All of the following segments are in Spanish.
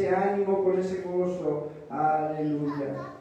ese ánimo, con ese gozo. Aleluya.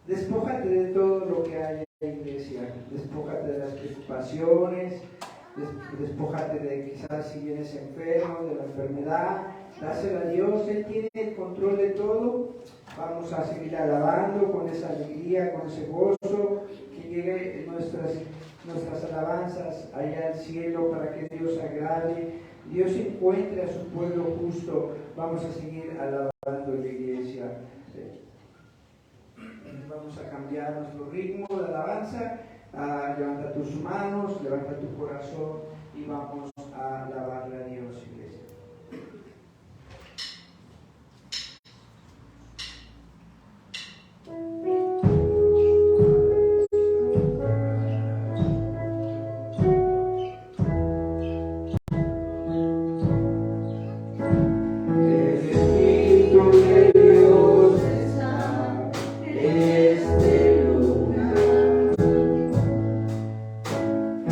Despójate de todo lo que hay en la iglesia. Despójate de las preocupaciones. Despójate de quizás si vienes enfermo, de la enfermedad. Dásela a Dios. Él tiene el control de todo. Vamos a seguir alabando con esa alegría, con ese gozo. Que llegue nuestras alabanzas allá al cielo para que Dios agrade. Dios encuentre a su pueblo justo. Vamos a seguir alabando en la iglesia. Vamos a cambiar nuestro ritmo de alabanza. Levanta tus manos, levanta tu corazón y vamos a alabarle a Dios, iglesia.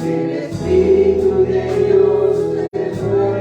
El Espíritu de Dios se mueve.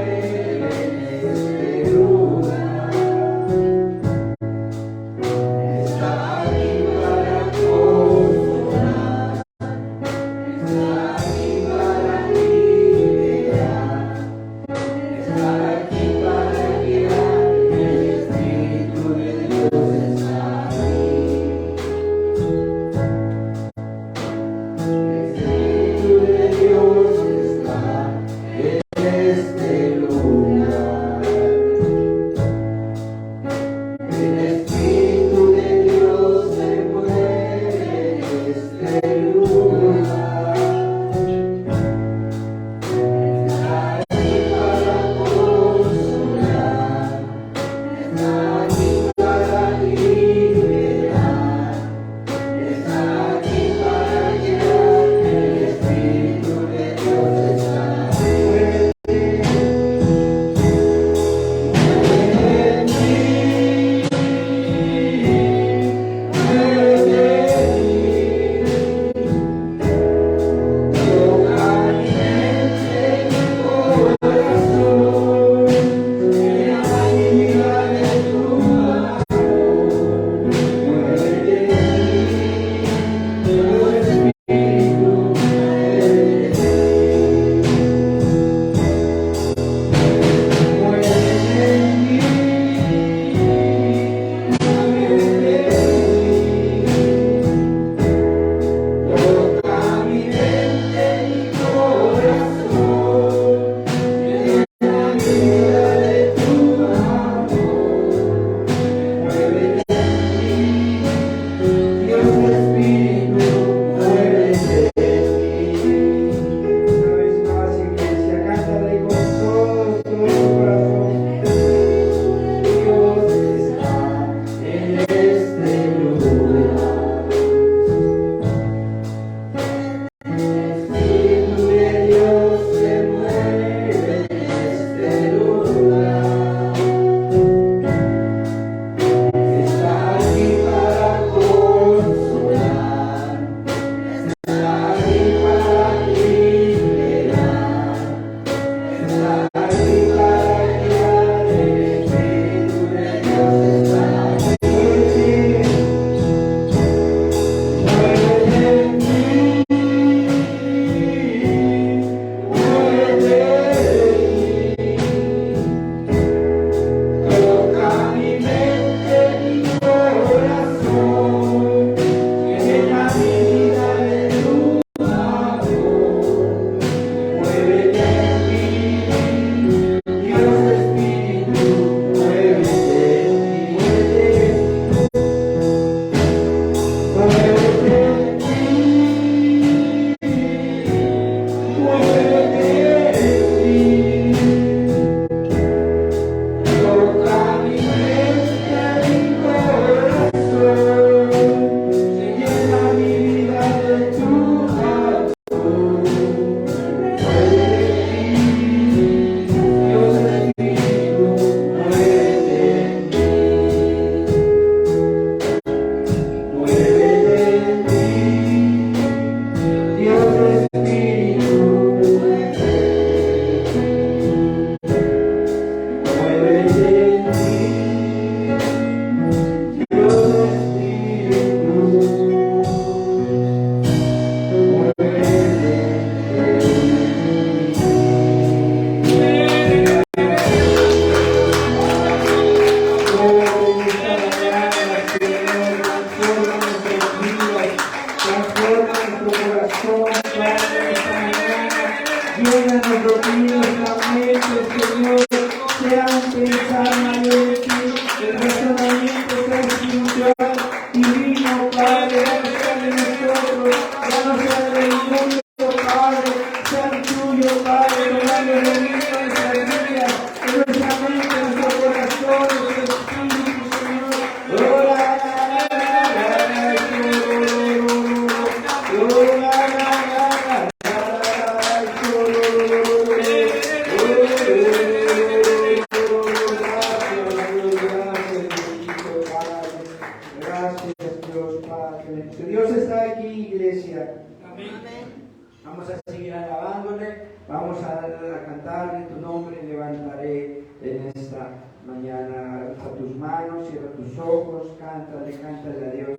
vamos a cantar en tu nombre, levantaré en esta mañana. Alza tus manos, cierra tus ojos, cántale a Dios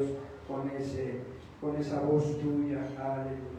con esa voz tuya. Aleluya.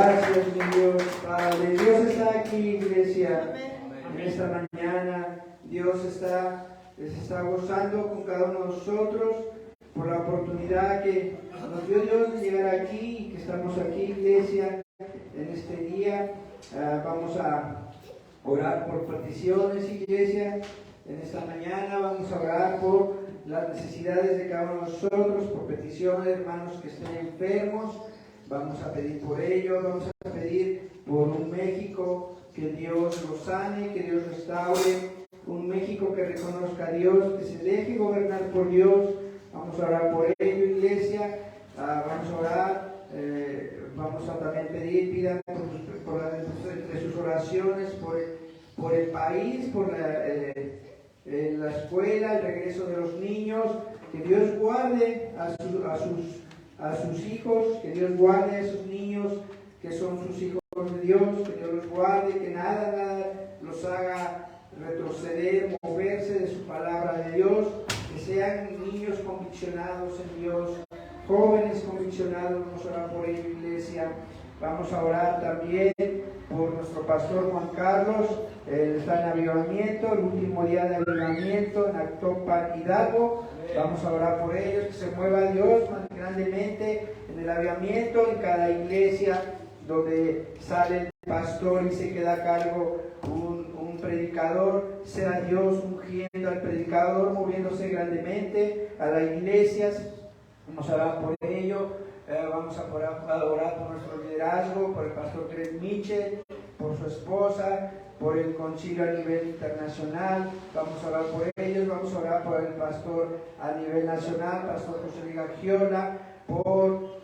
Gracias, mi Dios, Padre. Dios está aquí, iglesia, en esta mañana. Dios está gozando con cada uno de nosotros por la oportunidad que nos dio Dios de llegar aquí y que estamos aquí, iglesia, en este día. Vamos a orar por peticiones, iglesia. En esta mañana vamos a orar por las necesidades de cada uno de nosotros, por peticiones de hermanos que estén enfermos. Vamos a pedir por ellos, vamos a pedir por un México, que Dios lo sane, que Dios restaure, un México que reconozca a Dios, que se deje gobernar por Dios. Vamos a orar por ello, iglesia. Vamos a orar, vamos a también pidan entre sus oraciones por el país, por la escuela, el regreso de los niños, que Dios guarde a sus hijos, que Dios guarde a esos niños que son sus hijos de Dios, que Dios los guarde, que nada los haga retroceder, moverse de su palabra de Dios, que sean niños conviccionados en Dios, jóvenes conviccionados. Vamos a orar por ello, iglesia. Vamos a orar también por nuestro pastor Juan Carlos. Él está en avivamiento, el último día de avivamiento en Actopan, Hidalgo. Vamos a orar por ellos, que se mueva Dios más grandemente en el avivamiento, en cada iglesia donde sale el pastor y se queda a cargo un predicador, sea Dios ungiendo al predicador, moviéndose grandemente a las iglesias. Vamos a orar por ello. Vamos a orar por nuestro liderazgo, por el pastor Greg Mitchell, por su esposa, por el concilio a nivel internacional. Vamos a orar por ellos. Vamos a orar por el pastor a nivel nacional, pastor José Miguel Giola, por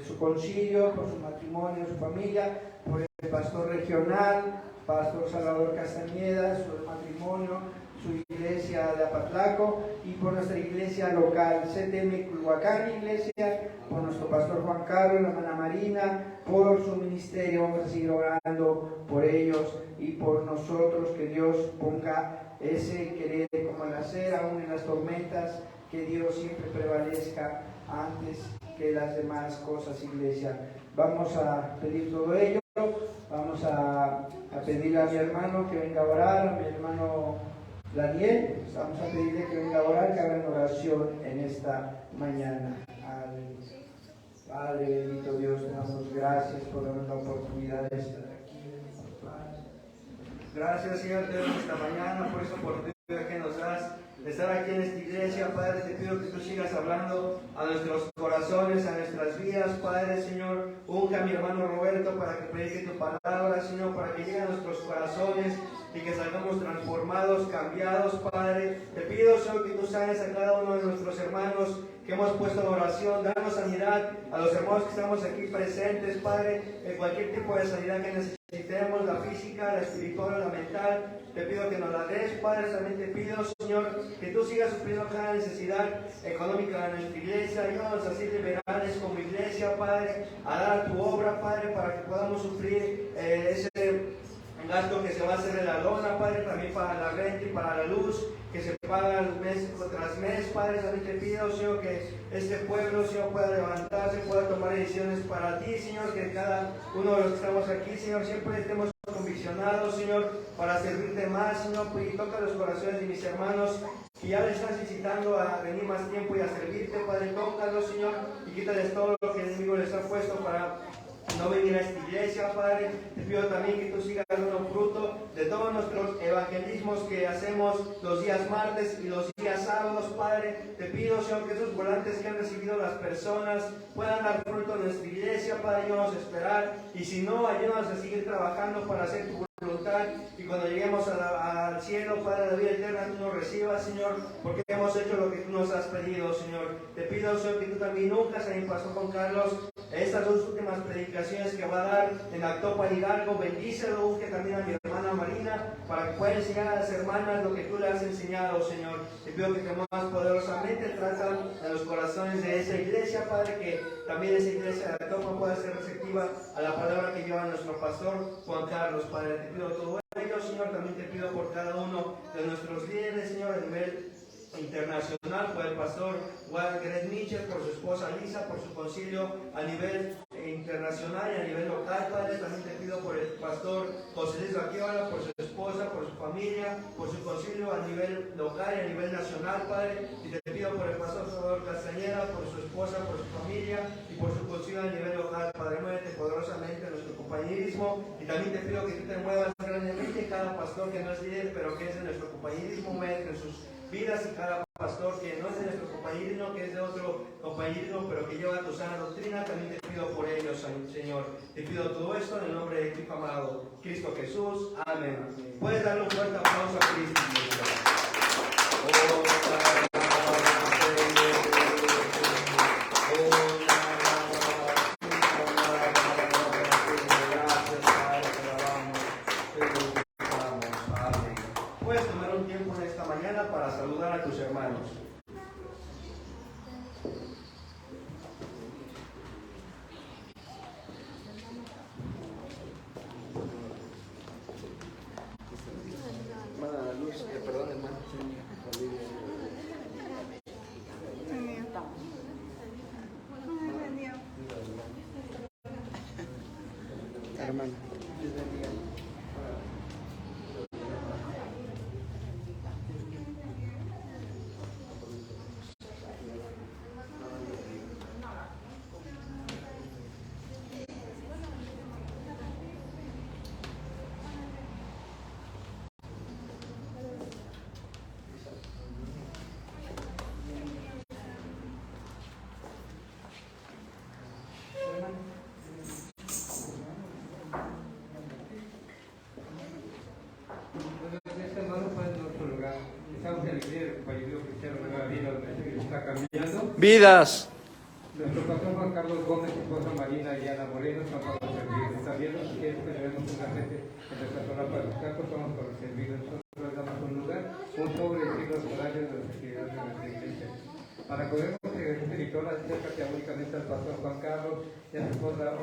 su concilio, por su matrimonio, su familia, por el pastor regional, pastor Salvador Castañeda, su matrimonio, su iglesia de Apatlaco, y por nuestra iglesia local, CTM Culhuacán, iglesia, por nuestro pastor Juan Carlos, la hermana Marina, por su ministerio. Vamos a seguir orando por ellos y por nosotros, que Dios ponga ese querer como el hacer, aún en las tormentas, que Dios siempre prevalezca antes que las demás cosas, iglesia. Vamos a pedir todo ello. Vamos a pedirle a mi hermano que venga a orar, a mi hermano Daniel. Vamos a pedirle que venga a orar, que hagan oración en esta mañana. Padre bendito Dios, te damos gracias por darnos la oportunidad de estar aquí. Gracias, Señor, te doy esta mañana por esa oportunidad que nos das de estar aquí en esta iglesia. Padre, te pido que tú sigas hablando a nuestros corazones, a nuestras vidas. Padre, Señor, unja a mi hermano Roberto para que predique tu palabra, Señor, para que llegue a nuestros corazones y que salgamos transformados, cambiados. Padre, te pido, Señor, que tú sanes a cada uno de nuestros hermanos que hemos puesto en oración. Danos sanidad a los hermanos que estamos aquí presentes, Padre, en cualquier tipo de sanidad que necesitemos, la física, la espiritual, la mental. Te pido que nos la des, Padre. También te pido, Señor, que tú sigas supliendo cada necesidad económica de nuestra iglesia. Ayúdanos a ser liberales como iglesia, Padre, a dar tu obra, Padre, para que podamos sufrir ese gasto que se va a hacer en la lona, Padre, también para la renta y para la luz, que se paga mes tras mes. Padre, también te pido, Señor, que este pueblo, Señor, pueda levantarse, pueda tomar decisiones para ti, Señor, que cada uno de los que estamos aquí, Señor, siempre estemos conviccionados, Señor, para servirte más, Señor. Y toca los corazones de mis hermanos que ya le están necesitando a venir más tiempo y a servirte, Padre. Tócalos, Señor, y quítales todo lo que el enemigo les ha puesto para no venir a esta iglesia, Padre. Te pido también que tú sigas dando fruto de todos nuestros evangelismos que hacemos los días martes y los días sábados, Padre. Te pido, Señor, que esos volantes que han recibido las personas puedan dar fruto en nuestra iglesia, Padre. Ayúdanos a esperar, y si no, ayúdanos a seguir trabajando para hacer tu voluntad, y cuando lleguemos al cielo, Padre, de la vida eterna, tú nos recibas, Señor, porque hemos hecho lo que tú nos has pedido, Señor. Te pido, Señor, que tú también unjas a mi pastor Juan Carlos estas dos últimas predicaciones que va a dar en Actopan, Hidalgo. Bendícelo, unge también a mi hermana Marina, para que pueda enseñar a las hermanas lo que tú le has enseñado, Señor. Te pido que más poderosamente tratan a los corazones de esa iglesia, Padre, que también esa iglesia de Actopan pueda ser receptiva a la palabra que lleva nuestro pastor Juan Carlos, Padre. Te pido todo ello, Señor. También te pido por cada uno de nuestros líderes, Señor, a nivel internacional, por el pastor Greg Mitchell, por su esposa Lisa, por su concilio a nivel internacional y a nivel local, Padre. También te pido por el pastor José Luis Baquiola, por su esposa, por su familia, por su concilio a nivel local y a nivel nacional, Padre. Y te pido por el pastor Salvador Castañeda, por su esposa, por su familia y por su concilio a nivel local, Padre. Muévete poderosamente en nuestro compañerismo, y también te pido que tú te muevas grandemente en cada pastor que no es líder, pero que es de nuestro compañerismo, muévete en sus vidas, y cada pastor que no es de nuestro compañerismo, que es de otro compañerismo, pero que lleva tu sana doctrina. También te pido por ellos, Señor. Te pido todo esto en el nombre de tu amado Cristo Jesús. Amén. Puedes darle un fuerte aplauso a Cristo. Puedes tomar un tiempo en esta mañana para saludar a tus hermanos. Perdón, hermano. Hermano. Vidas. Nuestro pastor Juan Carlos Gómez, esposa Marina y Ana Moreno, están para servir. Está bien, así que tenemos una gente en nuestra zona para los campos, estamos para servir. Nosotros les damos un lugar, un sobre y los horarios de las actividades de nuestra iglesia. Para poder conseguir espiritual, acércate únicamente al pastor Juan Carlos y a su esposa,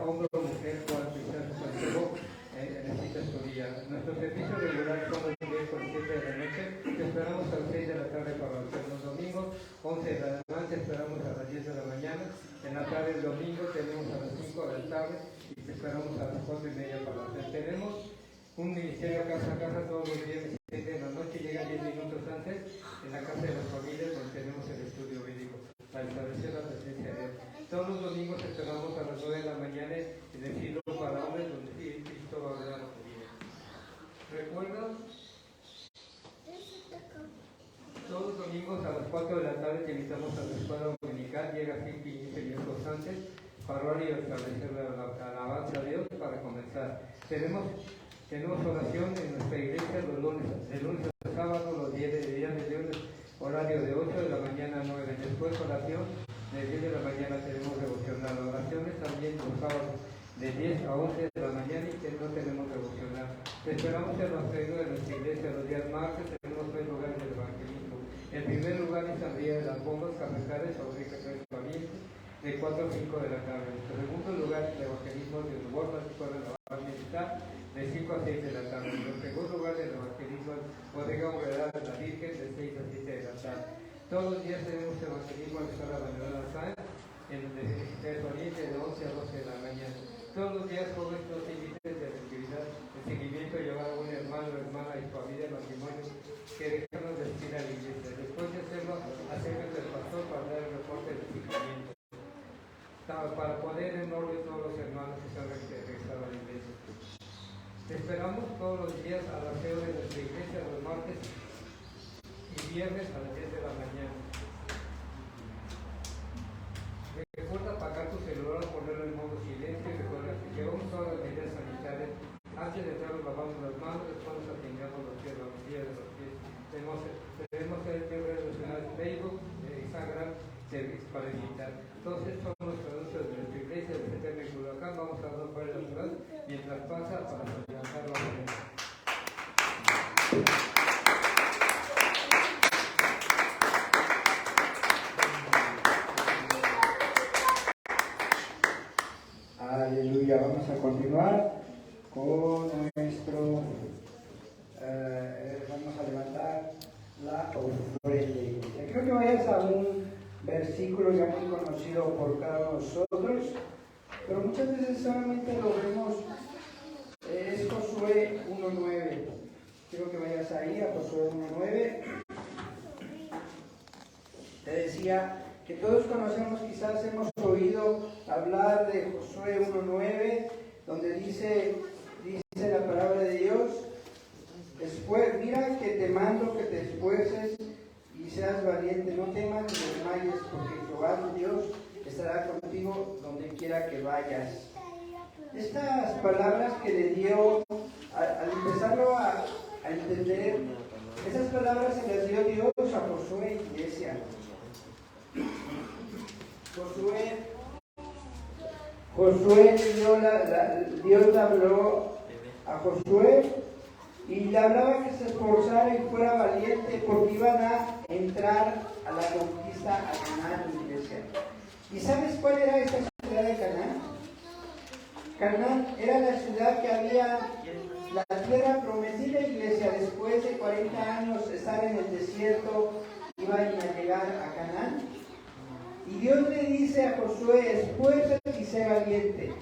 hombre o mujer, cual quizás su consejo necesita su día. Nuestros servicios regulares son los miércoles 7 de la noche. Te esperamos a las 6 de la tarde para los domingos, 11 de la noche esperamos a las 10 de la mañana. En la tarde del domingo tenemos a las 5 de la tarde y te esperamos a las 4:30 para hacer. Tenemos un ministerio casa a casa todos los días, 6 de la noche, llega 10 minutos antes en la casa de las familias donde tenemos el estudio bíblico para establecer la presencia de Dios. Todos los domingos esperamos a las 9 de la mañana en el filo para hombres donde Cristo va a hablar a tu vida. ¿Recuerda? Todos los domingos a las 4 de la tarde te invitamos a la escuela dominical, llega 5 y 15 minutos antes para orar y establecer la alabanza a Dios para comenzar. Tenemos oración en nuestra iglesia los lunes, de lunes a sábado, los días de lunes, horario de 8 de la mañana a 9. Después oración, de 10 de la mañana tenemos devocional. Oraciones también los sábados, de 10 a 11 de la mañana, y no tenemos devocional. Te esperamos en los reinos de nuestra iglesia los días martes. Tenemos 3 lugares de evangelismo. El primer lugar es San María de las Bombas, Carretales, sobre Carretales Parientes, de 4 a 5 de la tarde. El segundo lugar es el evangelismo de Nuevo Escuela de la Militar, de 5 a 6 de la tarde. El segundo lugar del evangelismo es Bodega Obrera de la Virgen, de 6 a 7 de la tarde. Todos los días tenemos evangelismo a la Escuela de la Sáenz, en el Oriente, de 11 a 12 de la mañana. Todos los días, jóvenes, no te invites de actividad, de seguimiento, llevar a un hermano o hermana y familia de matrimonio que dejarnos de asistir a la iglesia. Después de hacerlo, acércate al pastor para dar el reporte de seguimiento, para poner en orden todos los hermanos que se han regresado a la iglesia. Te esperamos todos los días a las 6 de nuestra iglesia, los martes y viernes a las 10 de la mañana. Recuerda apagar tu celular, ponerlo en modo silencio, y recuerda que llevamos todas las medidas sanitarias. Antes de entrar lavamos las manos, después nos atingamos los pies, la rodilla de los pies. Tenemos el redes nacionales Facebook, Instagram, para invitar. Todos estos son los anuncios de nuestra iglesia de CTM Culhuacán. Vamos a dar para el natural mientras pasa para adelantarlo a la Aleluya. Vamos a continuar con nuestro. Vamos a levantar la ofrenda. Creo que vayas a un versículo ya muy conocido por cada uno de nosotros, pero muchas veces solamente lo vemos, es Josué 1.9. Quiero que vayas ahí a Josué 1.9. Te decía que todos conocemos, quizás hemos oído hablar de Josué 1.9, donde dice la palabra de Dios: mira que te mando que te esfuerces y seas valiente, no temas ni desmayes, porque Jehová tu Dios estará contigo donde quiera que vayas. Estas palabras que le dio, al empezarlo a entender, esas palabras se las dio Dios a Josué, iglesia. Josué Dios le habló a Josué y le hablaba que se esforzara y fuera valiente, porque iban a entrar a la conquista a Canaán, iglesia. ¿Y sabes cuál era esta ciudad de Canaán? Canaán era la ciudad que había la tierra prometida, iglesia. Después de 40 años estar en el desierto, iban a llegar a Canaán. Y Dios le dice a Josué: esfuérzate y sé valiente.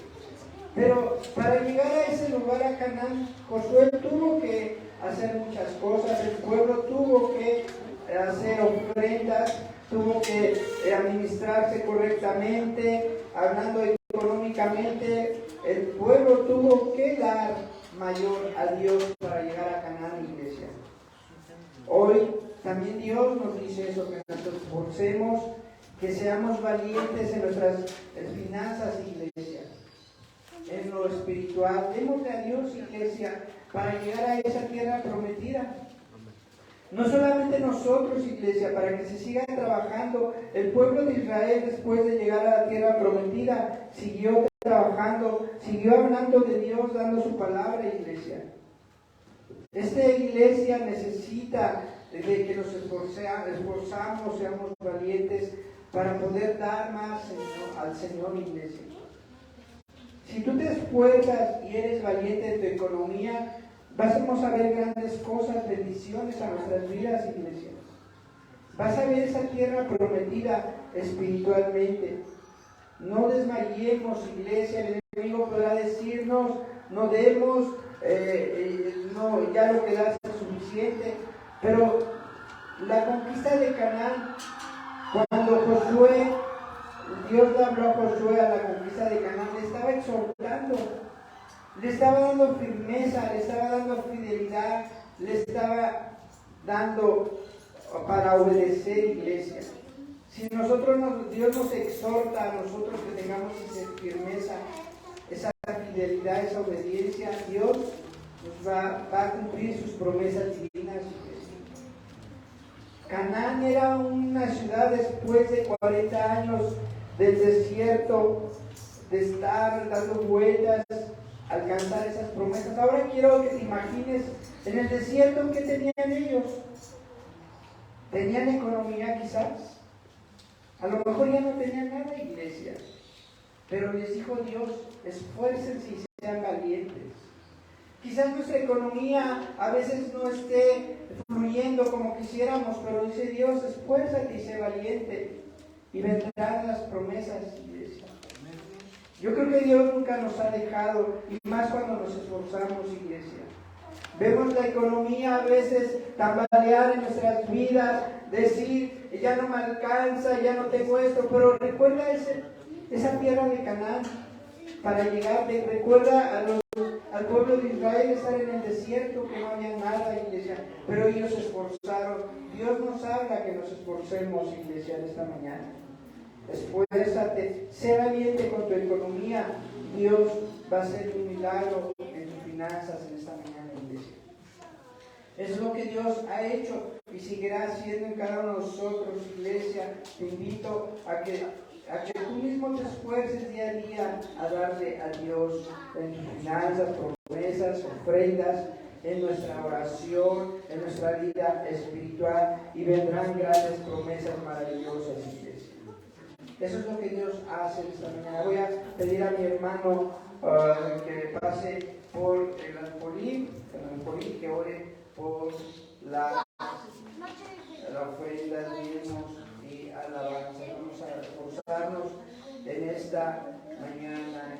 Pero para llegar a ese lugar, a Canaán, Josué tuvo que hacer muchas cosas. El pueblo tuvo que hacer ofrendas, tuvo que administrarse correctamente, hablando económicamente. El pueblo tuvo que dar mayor a Dios para llegar a Canaán, iglesia. Hoy también Dios nos dice eso, que nos esforcemos, que seamos valientes en nuestras finanzas, iglesia. En lo espiritual, démosle a Dios, iglesia, para llegar a esa tierra prometida. No solamente nosotros, iglesia, para que se siga trabajando. El pueblo de Israel, después de llegar a la tierra prometida, siguió trabajando, siguió hablando de Dios, dando su palabra, iglesia. Esta iglesia necesita de que nos esforzamos, seamos valientes para poder dar más al Señor, iglesia. Si tú te esfuerzas y eres valiente en tu economía, vamos a ver grandes cosas, bendiciones a nuestras vidas, iglesia. Vas a ver esa tierra prometida espiritualmente. No desmayemos, iglesia. El enemigo podrá decirnos: no demos, no, ya lo que das es suficiente. Pero la conquista de Canaán, cuando Dios le habló a Josué a la conquista de Canaán, le estaba exhortando, le estaba dando firmeza, le estaba dando fidelidad, le estaba dando para obedecer, iglesia. Si Dios nos exhorta a nosotros que tengamos esa firmeza, esa fidelidad, esa obediencia, Dios nos va a cumplir sus promesas divinas, iglesia. Canaán era una ciudad, después de 40 años del desierto, de estar dando vueltas, alcanzar esas promesas. Ahora quiero que te imagines en el desierto, ¿qué tenían ellos? ¿Tenían economía quizás? A lo mejor ya no tenían nada, iglesia. Pero les dijo Dios: esfuércense y sean valientes. Quizás nuestra economía a veces no esté fluyendo como quisiéramos, pero dice Dios: esfuérzate y sé valiente, y vendrán las promesas, iglesia. Yo creo que Dios nunca nos ha dejado, y más cuando nos esforzamos, iglesia. Vemos la economía a veces tambalear en nuestras vidas, decir: ya no me alcanza, ya no tengo esto, pero recuerda esa tierra de Canaán para llegar. Recuerda al pueblo de Israel estar en el desierto, que no había nada, iglesia, pero ellos se esforzaron. Dios nos habla que nos esforcemos, iglesia, en esta mañana. Esfuérzate, sé valiente con tu economía. Dios va a hacer un milagro en tus finanzas en esta mañana, iglesia. Es lo que Dios ha hecho y seguirá haciendo en cada uno de nosotros, iglesia. Te invito a que tú mismo te esfuerces día a día a darle a Dios en tus finanzas, promesas, ofrendas, en nuestra oración, en nuestra vida espiritual, y vendrán grandes promesas maravillosas, iglesia. Eso es lo que Dios hace esta mañana. Voy a pedir a mi hermano que pase por el alfolí, que ore por la ofrenda, diezmos y alabanza. Vamos a esforzarnos en esta mañana.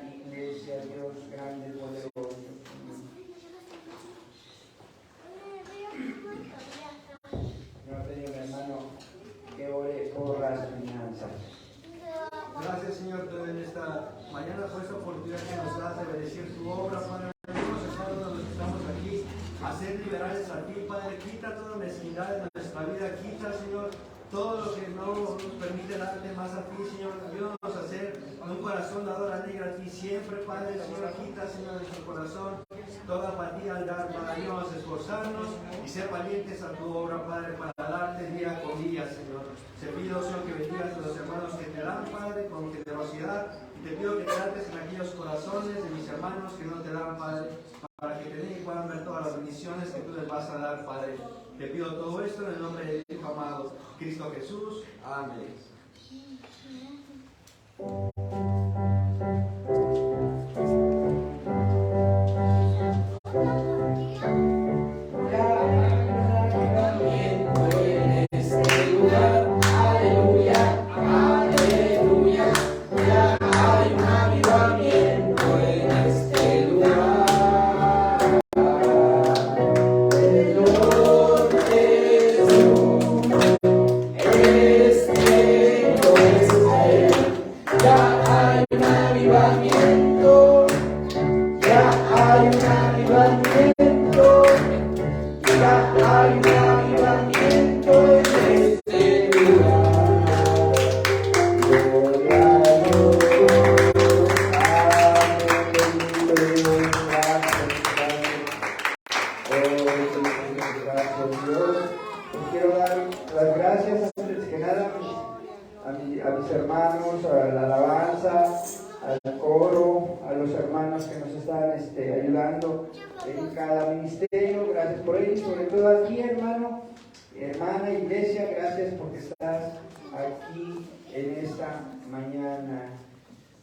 bendecir tu obra, Padre. Ayúdanos a cada uno de los que estamos aquí a ser liberales a ti, Padre. Quita toda mezquindad de nuestra vida, quita, Señor, todo lo que no nos permite darte más a ti, Señor. Ayúdanos a hacer un corazón dador alegre a ti siempre, Padre. Señor, quita, Señor, de nuestro corazón toda apatía al dar, Padre. Ayúdanos a esforzarnos y ser valientes a tu obra, Padre, para darte día con día, Señor. Te pido, Señor, que bendigas a los hermanos que te dan, Padre, con generosidad. Y te pido que trates en aquellos corazones de mis hermanos que no te dan, Padre, para que te den y puedan ver todas las bendiciones que tú les vas a dar, Padre. Te pido todo esto en el nombre de tu Hijo amado, Cristo Jesús. Amén.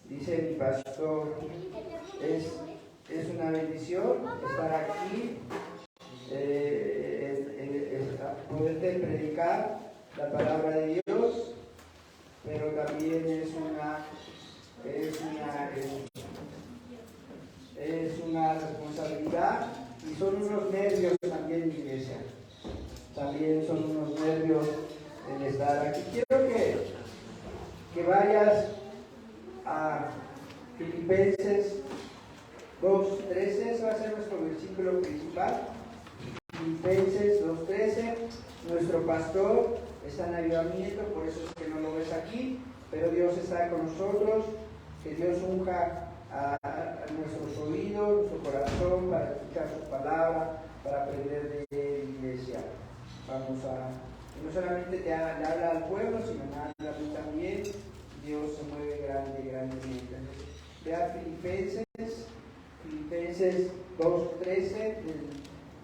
Dice mi pastor, es una bendición estar aquí, poderte predicar la palabra de Dios, pero también es una responsabilidad y son unos nervios también en la iglesia. También son unos nervios el estar aquí. Quiero que vayas a Filipenses 2:13, ese va a ser nuestro versículo principal. Filipenses 2:13, nuestro pastor está en avivamiento, por eso es que no lo ves aquí, pero Dios está con nosotros, que Dios unja a nuestros oídos, nuestro corazón, para escuchar su palabra, para aprender de la iglesia. Vamos a, no solamente le habla al pueblo, sino me habla a mí también. Dios se mueve grandemente. Vea Filipenses 2:13, del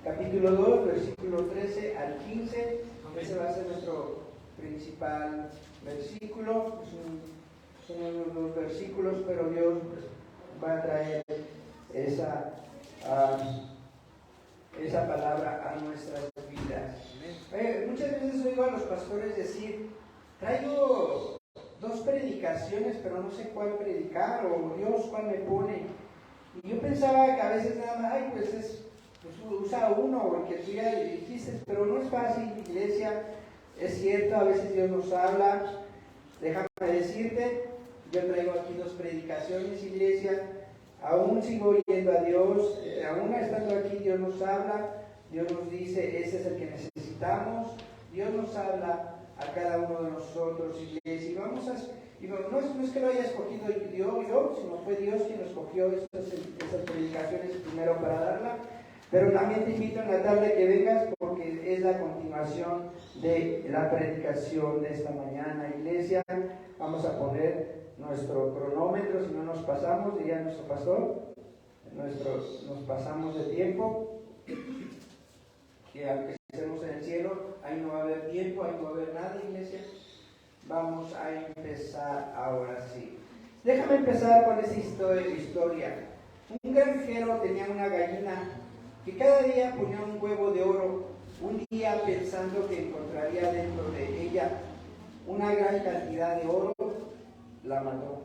capítulo 2, versículo 13 al 15. Ese va a ser nuestro principal versículo. Son unos dos versículos, pero Dios va a traer esa palabra a nuestras vidas. Muchas veces oigo a los pastores decir, traigo 2 predicaciones, pero no sé cuál predicar, o Dios cuál me pone. Y yo pensaba que a veces nada más, pues usa uno, o el que tú ya dijiste, pero no es fácil, iglesia. Es cierto, a veces Dios nos habla. Déjame decirte, yo traigo aquí 2 predicaciones, iglesia. Aún sigo oyendo a Dios, aún estando aquí Dios nos habla, Dios nos dice, ese es el que necesitamos. Dios nos habla a cada uno de nosotros, iglesia, y vamos a, no es que lo haya escogido yo, sino fue Dios quien escogió esas predicaciones primero para darla, pero también te invito en la tarde que vengas, porque es la continuación de la predicación de esta mañana, iglesia. Vamos a poner nuestro cronómetro, si no nos pasamos, diría nuestro pastor, nos pasamos de tiempo, que aunque estemos en el cielo, ahí no va a haber tiempo, ahí no va a haber nada, iglesia. Vamos a empezar ahora sí. Déjame empezar con esa historia. Un granjero tenía una gallina que cada día ponía un huevo de oro. Un día, pensando que encontraría dentro de ella una gran cantidad de oro, la mató.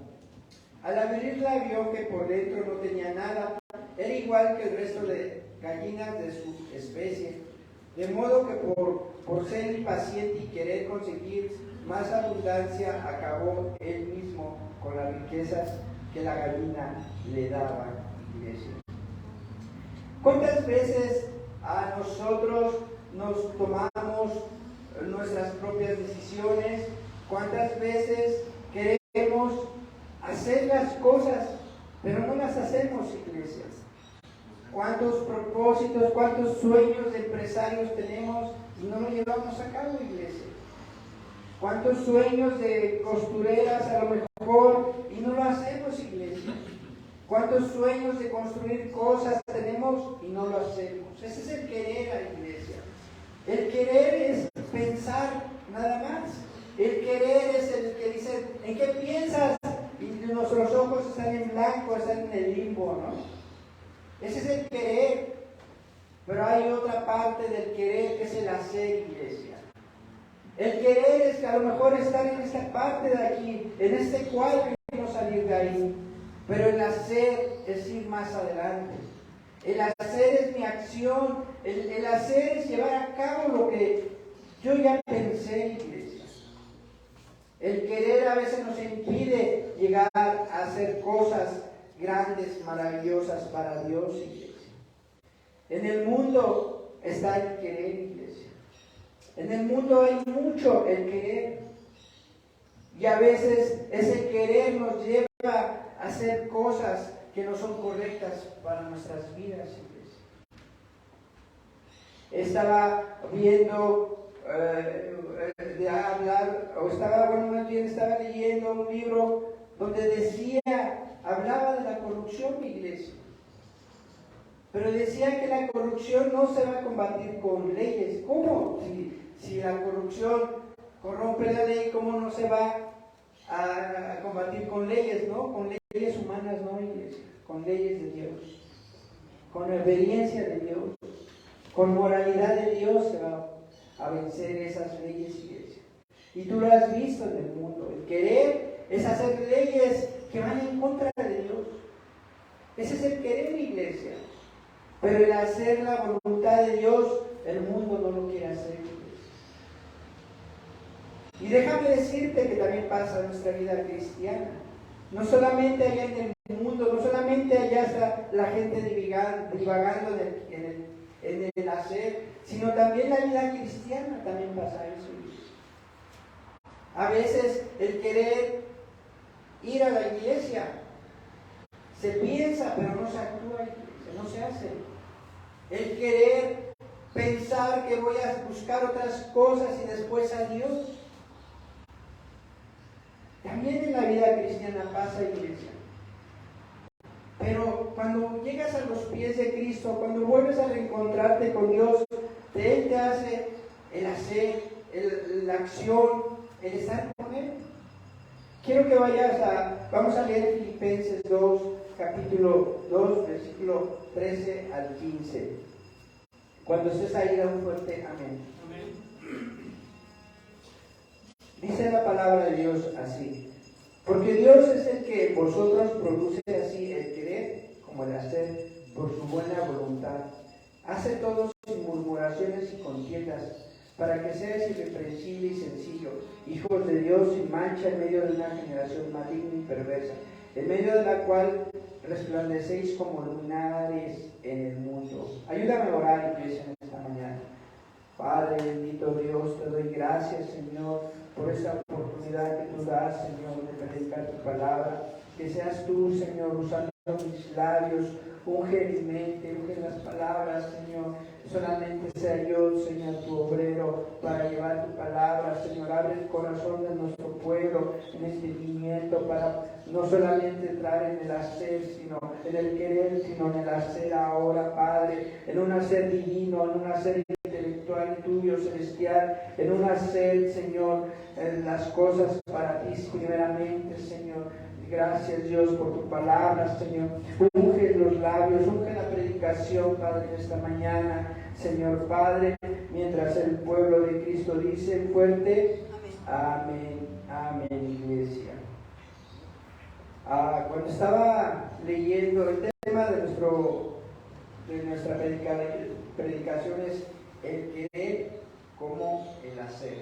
Al abrirla vio que por dentro no tenía nada, era igual que el resto de gallinas de su especie, de modo que por ser impaciente y querer conseguir más abundancia, acabó él mismo con las riquezas que la gallina le daba. ¿Cuántas veces a nosotros nos tomamos nuestras propias decisiones? ¿Cuántas veces queremos hacer las cosas, pero no las hacemos, iglesias? ¿Cuántos propósitos, cuántos sueños de empresarios tenemos y no los llevamos a cabo, iglesia? ¿Cuántos sueños de costureras a lo mejor y no lo hacemos, iglesia? ¿Cuántos sueños de construir cosas tenemos y no lo hacemos? Ese es el querer, iglesia. El querer es pensar nada más. El querer es el que dice, ¿en qué piensas? Y nuestros ojos están en blanco, están en el limbo, ¿no? Ese es el querer. Pero hay otra parte del querer que es el hacer, iglesia. El querer es que a lo mejor estar en esta parte de aquí, en este cuadro y no salir de ahí. Pero el hacer es ir más adelante. El hacer es mi acción. El hacer es llevar a cabo lo que yo ya pensé, iglesia. El querer a veces nos impide llegar a hacer cosas grandes, maravillosas para Dios, iglesia. En el mundo está el querer, iglesia. En el mundo hay mucho el querer. Y a veces ese querer nos lleva a hacer cosas que no son correctas para nuestras vidas, iglesia. Estaba viendo estaba leyendo un libro donde hablaba de la corrupción, iglesia. Pero decía que la corrupción no se va a combatir con leyes. ¿Cómo? Si la corrupción corrompe la ley, ¿cómo no se va a combatir con leyes, no? Con leyes humanas, no, iglesia. Con leyes de Dios. Con obediencia de Dios. Con moralidad de Dios se va a vencer esas leyes, iglesia. Y tú lo has visto en el mundo. El querer es hacer leyes que van en contra de Dios. Ese es el querer, iglesia. Pero el hacer la voluntad de Dios, el mundo no lo quiere hacer, iglesia. Y déjame decirte que también pasa en nuestra vida cristiana. No solamente allá en el mundo, no solamente allá está la gente divagando en el hacer, sino también la vida cristiana también pasa eso. A veces el querer ir a la iglesia se piensa, pero no se actúa, iglesia, no se hace. El querer pensar que voy a buscar otras cosas y después a Dios. También en la vida cristiana pasa, iglesia. Pero cuando llegas a los pies de Cristo, cuando vuelves a reencontrarte con Dios, de Él te hace el hacer, la acción, el estar con Él. Quiero que vamos a leer Filipenses 2, capítulo 2, versículo 13 al 15. Cuando estés ahí, da un fuerte amén. Dice la palabra de Dios así: porque Dios es el que en vosotros produce así el querer como el hacer por su buena voluntad. Hace todo sin murmuraciones y contiendas, para que seas irreprensible y sencillo, hijos de Dios sin mancha en medio de una generación maligna y perversa, en medio de la cual resplandecéis como luminares en el mundo. Ayúdame a orar, iglesia, en esta mañana. Padre bendito Dios, te doy gracias, Señor, por esta oportunidad que tú das, Señor, de predicar tu palabra. Que seas tú, Señor, usando mis labios, unge mi mente, unge las palabras, Señor. Solamente sea yo, Señor, tu obrero, para llevar tu palabra, Señor. Abre el corazón de nuestro pueblo en este movimiento, para no solamente entrar en el hacer, sino en el querer, sino en el hacer ahora, Padre, en un hacer divino, en un hacer intelectual tuyo, celestial, en un hacer, Señor, en las cosas para ti primeramente, Señor. Gracias, Dios, por tu palabra, Señor. Unge los labios, unge la predicación, Padre, esta mañana, Señor Padre, mientras el pueblo de Cristo dice fuerte, amén, amén, iglesia. Cuando estaba leyendo el tema de nuestra predicación es el querer como el hacer.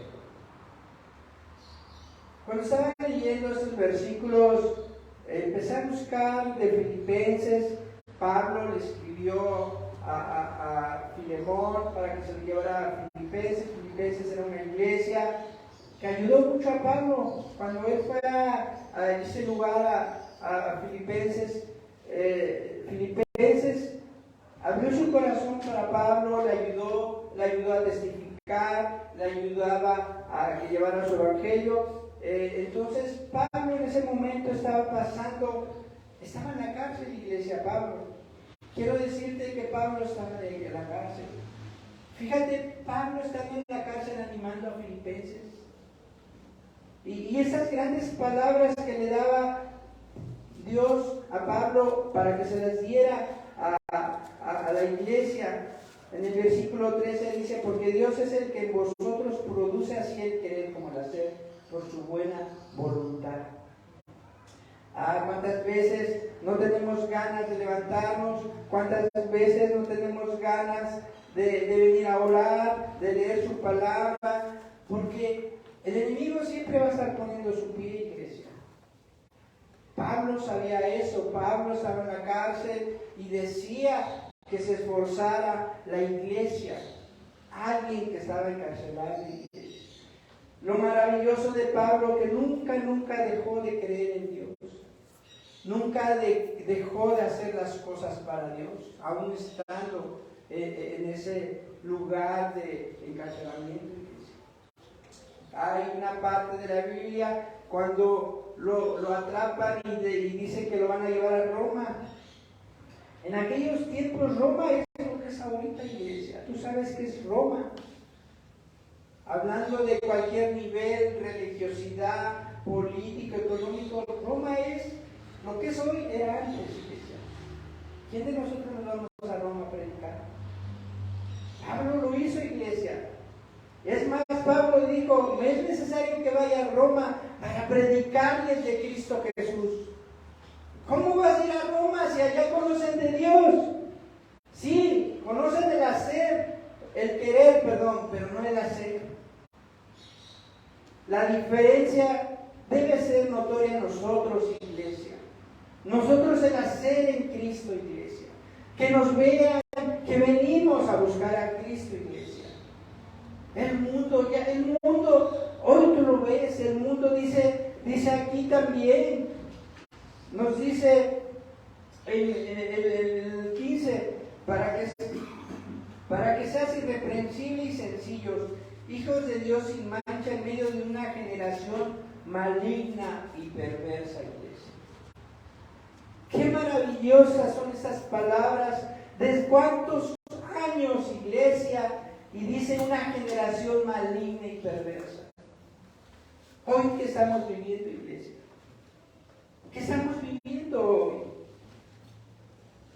Cuando estaba leyendo estos versículos, empecé a buscar de Filipenses. Pablo le escribió a Filemón para que se lo llevara a Filipenses. Filipenses era una iglesia que ayudó mucho a Pablo. Cuando él fue a ese lugar, a Filipenses, abrió su corazón para Pablo, le ayudó a testificar, le ayudaba a que llevara su evangelio. Entonces Pablo en ese momento estaba en la cárcel, iglesia, Pablo. Quiero decirte que Pablo estaba en la cárcel. Fíjate, Pablo estando en la cárcel animando a Filipenses. Y esas grandes palabras que le daba Dios a Pablo para que se las diera a la iglesia. En el versículo 13 dice, porque Dios es el que en vosotros produce así el querer como el hacer por su buena voluntad. ¿Cuántas veces no tenemos ganas de levantarnos? ¿Cuántas veces no tenemos ganas de venir a orar, de leer su palabra? Porque el enemigo siempre va a estar poniendo su pie, iglesia. Pablo sabía eso. Pablo estaba en la cárcel y decía que se esforzara la iglesia. Alguien que estaba encarcelado. Lo maravilloso de Pablo, que nunca dejó de creer en Dios. Nunca dejó de hacer las cosas para Dios, aún estando en ese lugar de encarcelamiento. Hay una parte de la Biblia cuando lo atrapan y dicen que lo van a llevar a Roma. En aquellos tiempos Roma es lo que es ahorita, iglesia. Tú sabes que es Roma. Hablando de cualquier nivel, religiosidad, político, económico, Roma es lo que es hoy, era antes, iglesia. ¿Quién de nosotros nos vamos a Roma a predicar? Pablo lo hizo, iglesia. Es más, Pablo dijo, es necesario que vaya a Roma para predicarles de Cristo Jesús. ¿Cómo vas a ir a Roma si allá conocen de Dios? Sí, conocen el hacer, el querer, perdón, pero no el hacer. La diferencia debe ser notoria en nosotros, iglesia. Nosotros el hacer en Cristo, iglesia. Que nos vean que venimos a buscar a Cristo, iglesia. El mundo, hoy tú lo ves, el mundo dice aquí también, nos dice el 15, para que seas irreprensible y sencillos, hijos de Dios sin mancha en medio de una generación maligna y perversa, iglesia. Qué maravillosas son estas palabras. ¿Desde cuántos años, iglesia? Y dice una generación maligna y perversa. Hoy, ¿qué estamos viviendo, iglesia? ¿Qué estamos viviendo hoy?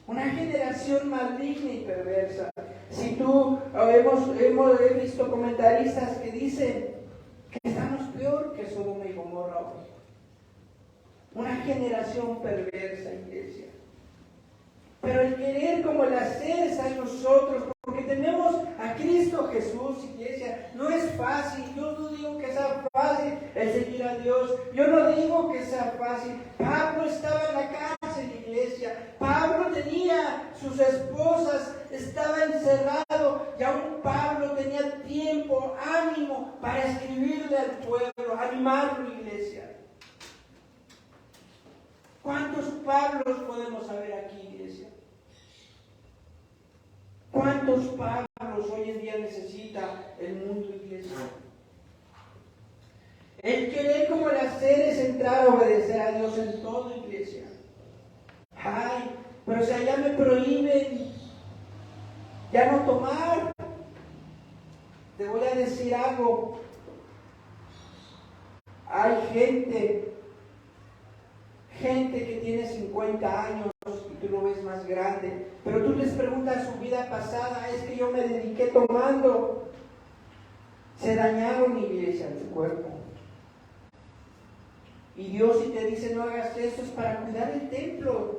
Una generación maligna y perversa. Si tú, he visto comentaristas que dicen que estamos peor que Sodoma y Gomorra hoy. Una generación perversa, iglesia. Pero el querer como el hacer está en nosotros, porque tenemos a Cristo Jesús, iglesia. No es fácil, yo no digo que sea fácil el seguir a Dios, yo no digo que sea fácil. Pablo estaba en la cárcel, iglesia. Pablo tenía sus esposas, estaba encerrado, y aún Pablo tenía tiempo, ánimo para escribirle al pueblo, animarlo, iglesia. ¿Cuántos Pablos podemos haber aquí, iglesia? ¿Cuántos Pablos hoy en día necesita el mundo, iglesia? El querer como el hacer es entrar a obedecer a Dios en todo, iglesia. Ay, pero si allá me prohíben ya no tomar, te voy a decir algo. Hay gente que tiene 50 años y tú lo ves más grande, pero tú les preguntas su vida pasada, es que yo me dediqué tomando. Se dañaron, iglesia, en su cuerpo. Y Dios, si te dice no hagas eso, es para cuidar el templo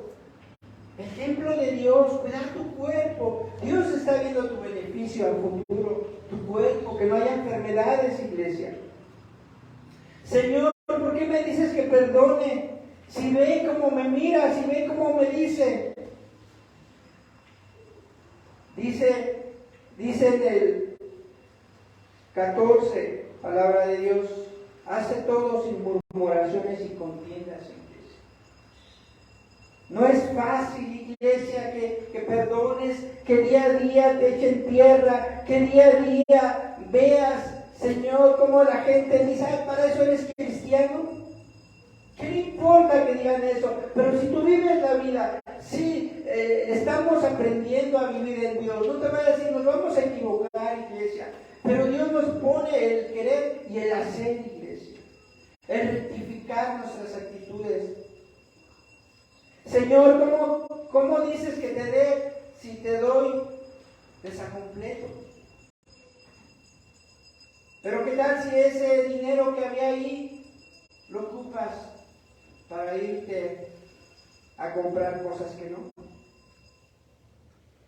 de Dios, cuidar tu cuerpo. Dios está viendo tu beneficio al futuro, tu cuerpo, que no haya enfermedades, iglesia. Señor, ¿por qué me dices que perdone? Si ve cómo me mira, si ve cómo me dice. Dice en el 14, palabra de Dios, hace todo sin murmuraciones y contiendas, iglesia. No es fácil, iglesia, que perdones, que día a día te echen tierra, que día a día veas, Señor, cómo la gente dice, ay, para eso eres cristiano. ¿Qué le importa que digan eso? Pero si tú vives la vida, sí, estamos aprendiendo a vivir en Dios. No te vayas a decir, nos vamos a equivocar, iglesia. Pero Dios nos pone el querer y el hacer, iglesia. El rectificar nuestras actitudes. Señor, ¿cómo dices que te dé si te doy desacompleto? Pero ¿qué tal si ese dinero que había ahí lo ocupas para irte a comprar cosas que no?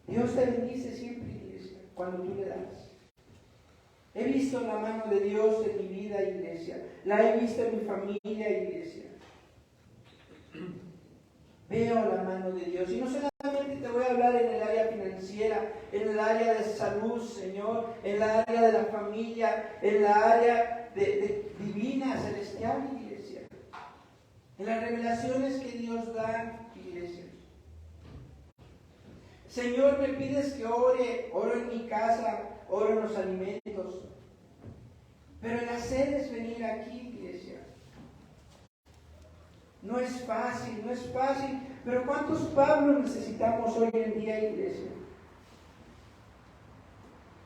Dios te bendice siempre, iglesia, cuando tú le das. He visto la mano de Dios en mi vida, iglesia. La he visto en mi familia, iglesia. Veo la mano de Dios. Y no solamente te voy a hablar en el área financiera, en el área de salud, Señor, en el área de la familia, en la área de divina, celestial, iglesia. En las revelaciones que Dios da, iglesia. Señor, me pides que oro en mi casa, oro en los alimentos. Pero el hacer es venir aquí, iglesia. No es fácil, pero ¿cuántos Pablos necesitamos hoy en día, iglesia?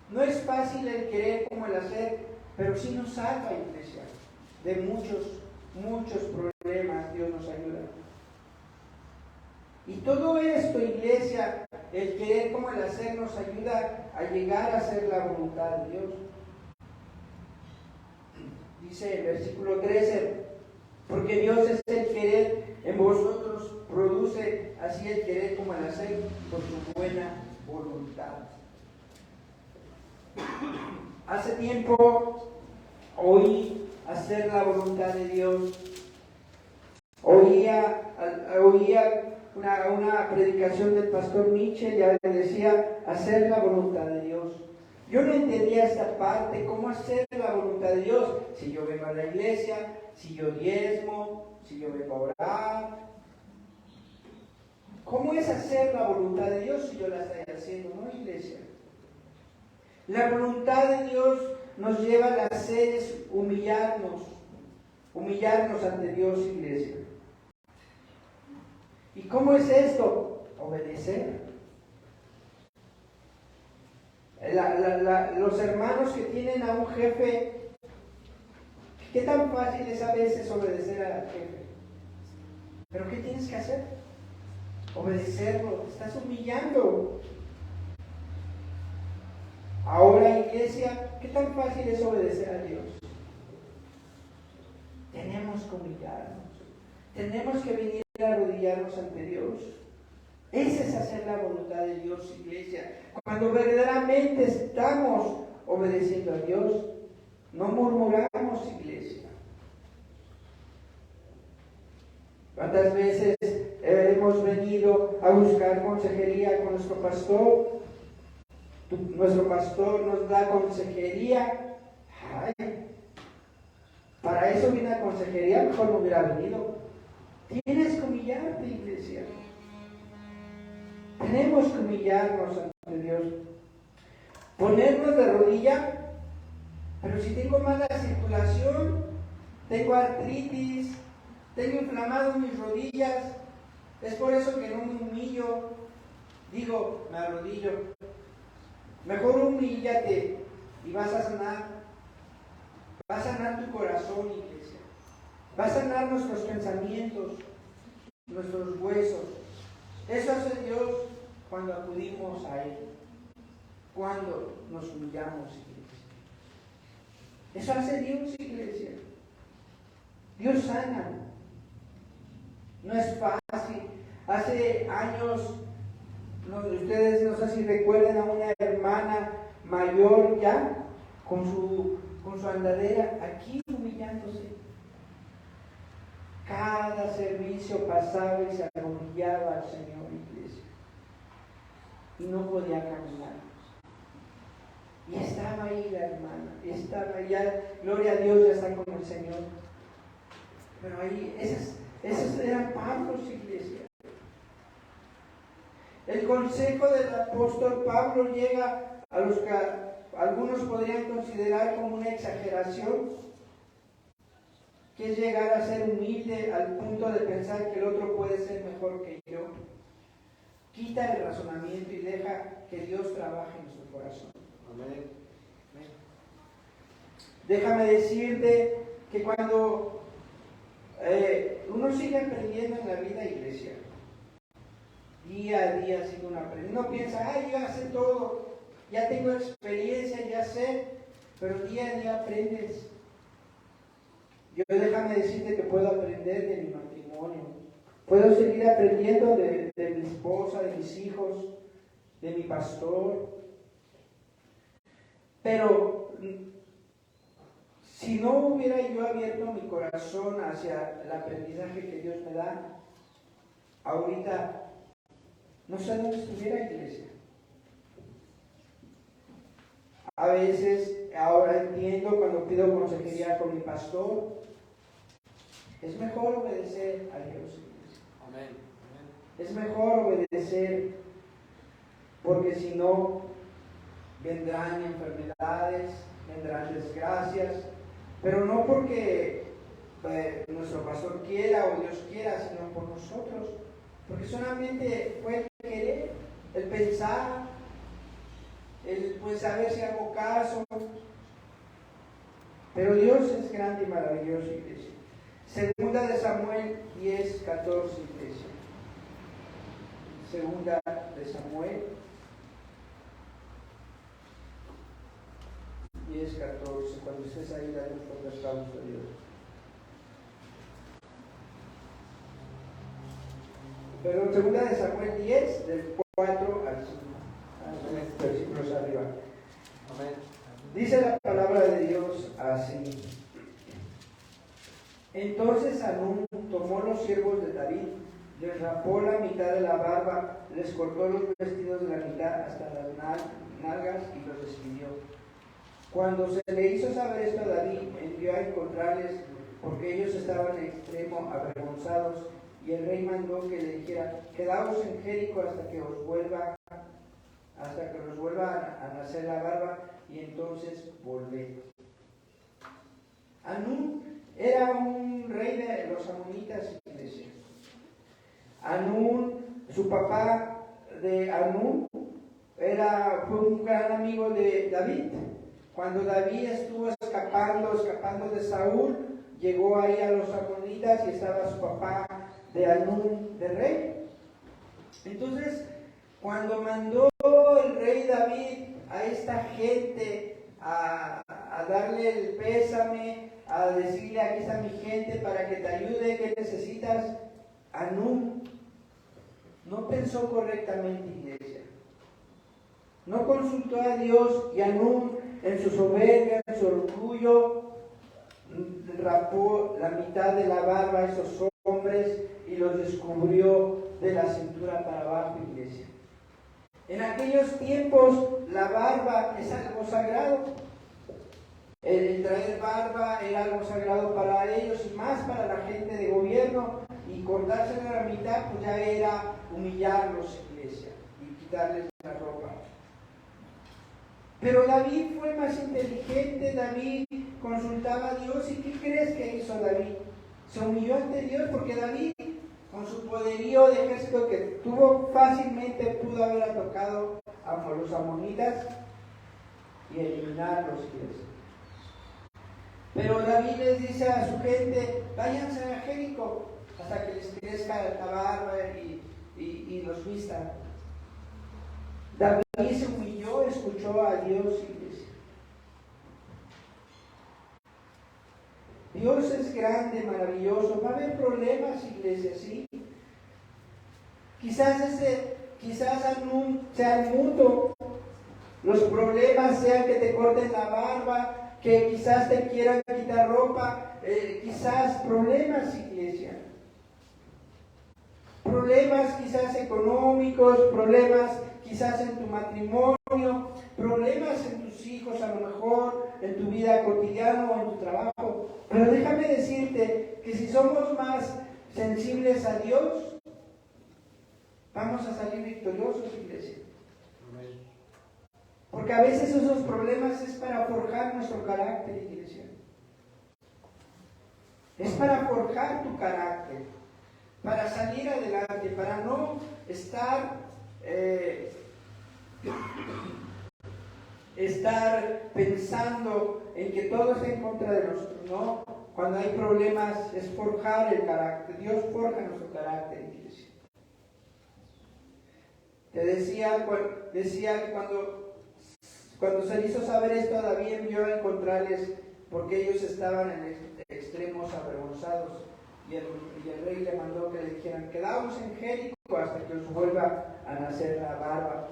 No es fácil el querer como el hacer, pero sí nos salva, iglesia, de muchos problemas. Dios nos ayuda. Y todo esto, iglesia, el querer como el hacer nos ayuda a llegar a hacer la voluntad de Dios. Dice el versículo 13, porque Dios es el querer en vosotros, produce así el querer como el hacer por su buena voluntad. Hace tiempo oí hacer la voluntad de Dios. Oía una predicación del pastor Mitchell, ya le decía hacer la voluntad de Dios. Yo no entendía esta parte, cómo hacer la voluntad de Dios. Si yo vengo a la iglesia, si yo diezmo, si yo vengo a orar. ¿Cómo es hacer la voluntad de Dios si yo la estoy haciendo? No, iglesia. La voluntad de Dios nos lleva a hacer es humillarnos ante Dios, iglesia. ¿Y cómo es esto? Obedecer. Los hermanos que tienen a un jefe, ¿qué tan fácil es a veces obedecer al jefe? ¿Pero qué tienes que hacer? Obedecerlo, te estás humillando. Ahora, iglesia, ¿qué tan fácil es obedecer a Dios? Tenemos que humillarnos, tenemos que venir a arrodillarnos ante Dios. Ese es hacer la voluntad de Dios, iglesia. Cuando verdaderamente estamos obedeciendo a Dios, no murmuramos, iglesia. ¿Cuántas veces hemos venido a buscar consejería con nuestro pastor? Nuestro pastor nos da consejería. Ay, para eso viene la consejería, mejor no hubiera venido. Tienes que humillarte, iglesia. Tenemos que humillarnos ante Dios. Ponernos de rodilla. Pero si tengo mala circulación, tengo artritis, tengo inflamado mis rodillas, es por eso que no me humillo. Digo, me arrodillo. Mejor humíllate y vas a sanar. Va a sanar tu corazón, iglesia. Va a sanar nuestros pensamientos, nuestros huesos. Eso hace Dios cuando acudimos a Él, cuando nos humillamos, iglesia. Eso hace Dios, iglesia. Dios sana. No es fácil. Hace años, ustedes no sé si recuerdan a una hermana mayor ya, con su andadera, aquí humillándose. Cada servicio pasaba y se arrodillaba al Señor, iglesia. y no podía caminar. Y estaba ahí la hermana, estaba ya, gloria a Dios, ya está con el Señor. Pero ahí, esos eran Pablos, iglesia. El consejo del apóstol Pablo llega a los que algunos podrían considerar como una exageración, que es llegar a ser humilde al punto de pensar que el otro puede ser mejor que yo. Quita el razonamiento y deja que Dios trabaje en su corazón. Amén. Déjame decirte que cuando uno sigue aprendiendo en la vida, iglesia, día a día sigue uno aprendiendo. Uno piensa, yo ya sé todo, ya tengo experiencia, ya sé, pero día a día aprendes. Yo déjame decirte que puedo aprender de mi matrimonio, puedo seguir aprendiendo de mi esposa, de mis hijos, de mi pastor, pero si no hubiera yo abierto mi corazón hacia el aprendizaje que Dios me da, ahorita no sé dónde estuviera, iglesia. A veces, ahora entiendo cuando pido consejería con mi pastor, es mejor obedecer a Dios. Amén. Es mejor obedecer, porque si no, vendrán enfermedades, vendrán desgracias, pero no porque nuestro pastor quiera o Dios quiera, sino por nosotros, porque solamente fue el querer, el pensar, el pues saber si hago caso. Pero Dios es grande y maravilloso, iglesia. Segunda de Samuel 10, 14, iglesia. Segunda de Samuel 10, 14. Cuando estés ahí, dale un fuerte aplauso a Dios. Pero segunda de Samuel 10, del 4 al 5. Versículos arriba. Amén. Dice la palabra de Dios así. Entonces Hanún tomó los siervos de David, les rapó la mitad de la barba, les cortó los vestidos de la mitad hasta las nalgas y los despidió. Cuando se le hizo saber esto a David, envió a encontrarles, porque ellos estaban en extremo avergonzados, y el rey mandó que le dijera: quedaos en Jericó hasta que os vuelva a nacer la barba, y entonces volved. Hanún era un rey de los amonitas, iglesia. Hanún, su papá de Hanún, fue un gran amigo de David. Cuando David estuvo escapando de Saúl, llegó ahí a los amonitas y estaba su papá de Hanún de rey. Entonces, cuando mandó el rey David a esta gente a darle el pésame, a decirle: aquí está mi gente para que te ayude, ¿qué necesitas? Hanún no pensó correctamente, iglesia. No consultó a Dios, y Hanún, en su soberbia, en su orgullo, rapó la mitad de la barba a esos hombres y los descubrió de la cintura para abajo, iglesia. En aquellos tiempos la barba es algo sagrado. El traer barba era algo sagrado para ellos y más para la gente de gobierno, y cortársela a la mitad pues ya era humillarlos, iglesia, y quitarles la ropa. Pero David fue más inteligente. David consultaba a Dios, y ¿qué crees que hizo David? Se humilló ante Dios, porque David, con su poderío de ejército que tuvo, fácilmente pudo haber atacado a los amonitas y eliminarlos. Pero David les dice a su gente: váyanse a Jericó hasta que les crezca la barba y los vistan. David se humilló, escuchó a Dios, iglesia. Dios es grande, maravilloso. Va a haber problemas, iglesia, sí. Quizás sea el mundo. Los problemas sean que te corten la barba, que quizás te quieran quitar ropa, quizás problemas, iglesia. Problemas quizás económicos, problemas quizás en tu matrimonio, problemas en tus hijos, a lo mejor en tu vida cotidiana o en tu trabajo. Pero déjame decirte que si somos más sensibles a Dios, vamos a salir victoriosos, iglesia. Porque a veces esos problemas es para forjar nuestro carácter, iglesia. Es para forjar tu carácter, para salir adelante, para no estar pensando en que todo está en contra de nosotros, ¿no? Cuando hay problemas es forjar el carácter. Dios forja nuestro carácter, iglesia. Te decía que cuando se le hizo saber esto a David, envió a encontrarles, porque ellos estaban en extremos avergonzados, y el rey le mandó que le dijeran: quedaos en Jericó hasta que os vuelva a nacer la barba,